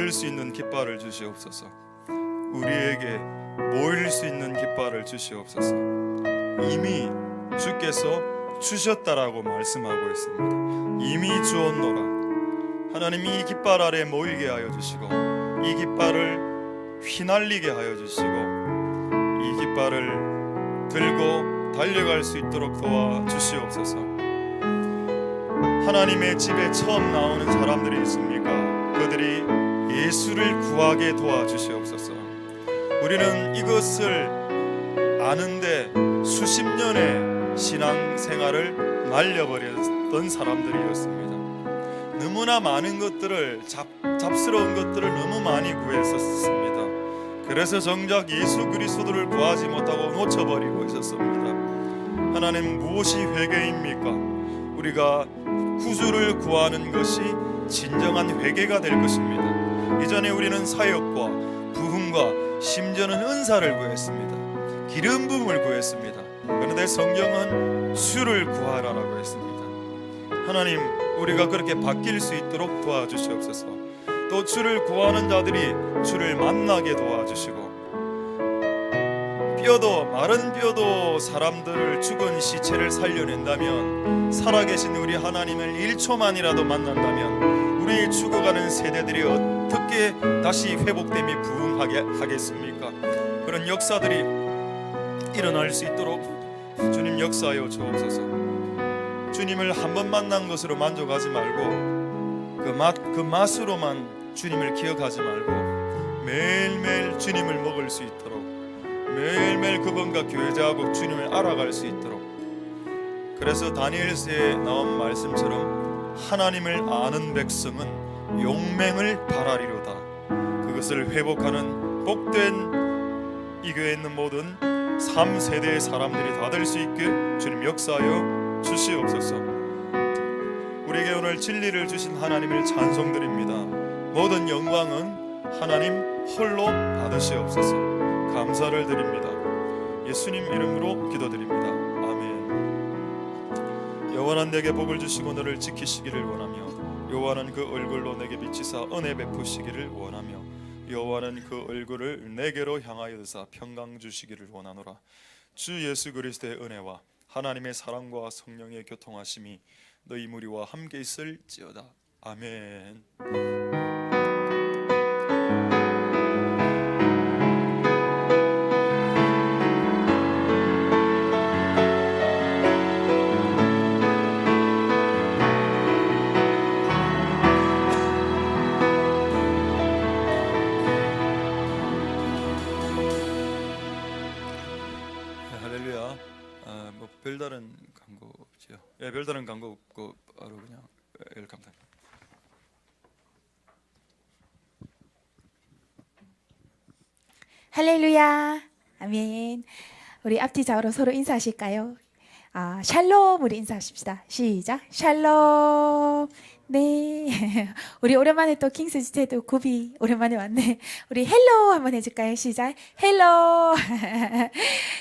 얻을 수 있는 깃발을 주시옵소서. 우리에게 모일 수 있는 깃발을 주시옵소서. 이미 주께서 주셨다라고 말씀하고 있습니다. 이미 주었노라. 하나님, 이 깃발 아래 모이게 하여 주시고 이 깃발을 휘날리게 하여 주시고 이 깃발을 들고 달려갈 수 있도록 도와주시옵소서. 하나님의 집에 처음 나오는 사람들이 있습니까? 그들이 예수를 구하게 도와주시옵소서. 우리는 이것을 아는데 수십 년의 신앙생활을 날려버렸던 사람들이었습니다. 너무나 많은 것들을 잡스러운 것들을 너무 많이 구했었습니다. 그래서 정작 예수 그리스도를 구하지 못하고 놓쳐버리고 있었습니다. 하나님, 무엇이 회개입니까? 우리가 구주를 구하는 것이 진정한 회개가 될 것입니다. 이전에 우리는 사역과 부흥과 심지어는 은사를 구했습니다. 기름 부음을 구했습니다. 그런데 성경은 주를 구하라라고 했습니다. 하나님, 우리가 그렇게 바뀔 수 있도록 도와주시옵소서. 또 주를 구하는 자들이 주를 만나게 도와주시고, 마른 뼈도 사람들을 죽은 시체를 살려낸다면, 살아계신 우리 하나님을 1초만이라도 만난다면 우리 죽어가는 세대들이 어떻게 다시 회복됨이 부흥하게 하겠습니까? 그런 역사들이 일어날 수 있도록 주님 역사하여 주옵소서. 주님을 한 번 만난 것으로 만족하지 말고 그 맛으로만 주님을 기억하지 말고 매일매일 주님을 먹을 수 있도록, 매일매일 그분과 교제하고 주님을 알아갈 수 있도록. 그래서 다니엘서에 나온 말씀처럼 하나님을 아는 백성은 용맹을 발하리로다. 그것을 회복하는 복된 이 교회에 있는 모든 3세대의 사람들이 다 될 수 있게 주님 역사하여 주시옵소서. 우리에게 오늘 진리를 주신 하나님을 찬송드립니다. 모든 영광은 하나님 홀로 받으시옵소서. 감사를 드립니다. 예수님 이름으로 기도드립니다. 아멘. 여호와는 내게 복을 주시고 너를 지키시기를 원하며, 여호와는 그 얼굴로 내게 비치사 은혜 베푸시기를 원하며, 여호와는 그 얼굴을 내게로 향하여 드사 평강 주시기를 원하노라. 주 예수 그리스도의 은혜와 하나님의 사랑과 성령의 교통하심이 너희 무리와 함께 있을지어다. 아멘. 별다른 광고 없지요? 예, 별다른 광고 없고 바로 그냥 감사합니다. 할렐루야, 아멘. 우리 앞뒤 좌우로 서로 인사하실까요? 샬롬, 우리 인사하십시다. 시작. 샬롬. 네. 우리 오랜만에 또 킹스 지체도 굽이 오랜만에 왔네. 우리 헬로 한번 해줄까요? 시작. 헬로.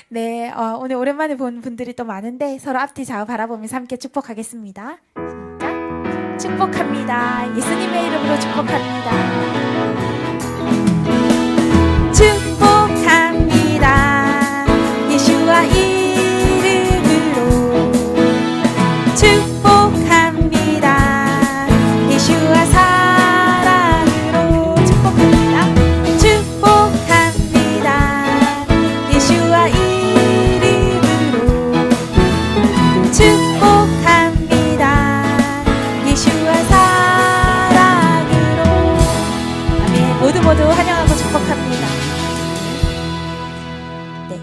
네. 오늘 오랜만에 본 분들이 또 많은데 서로 앞뒤 좌우 바라보면서 함께 축복하겠습니다. 시작. 축복합니다. 예수님의 이름으로 축복합니다. 축복합니다. 예수와 이름으로 축복합니다. 예수와 사랑으로 축복합니다. 축복합니다. 예수와 이름으로 축복합니다. 예수와 사랑으로. 아멘. 모두 환영하고 축복합니다.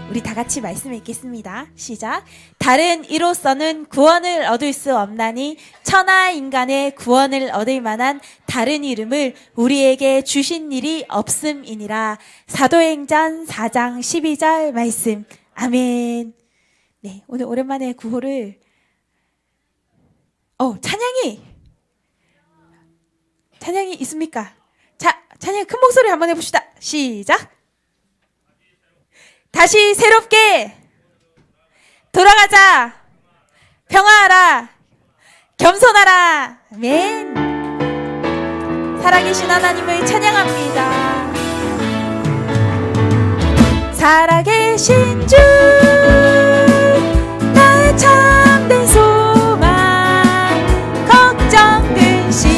우리 다 같이 말씀을 읽겠습니다. 시작. 다른 이로서는 구원을 얻을 수 없나니 천하 인간의 구원을 얻을 만한 다른 이름을 우리에게 주신 일이 없음이니라. 사도행전 4장 12절 말씀. 아멘. 네, 오늘 오랜만에 구호를 찬양이 있습니까? 자, 찬양 큰 목소리 한번 해봅시다. 시작. 다시 새롭게 돌아가자. 평화하라. 겸손하라. 아멘. 살아계신 하나님을 찬양합니다. 살아계신 주 나의 참된 소망 걱정 근심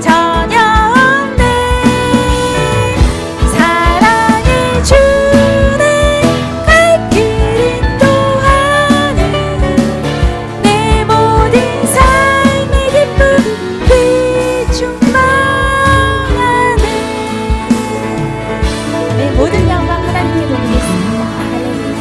전혀 없네. 사랑의 주내 갈 길 인도하는 내 모든 삶의 기쁨 그 충만하네. 내 모든 영광 하나님께 돌리겠습니다. 할렐루야.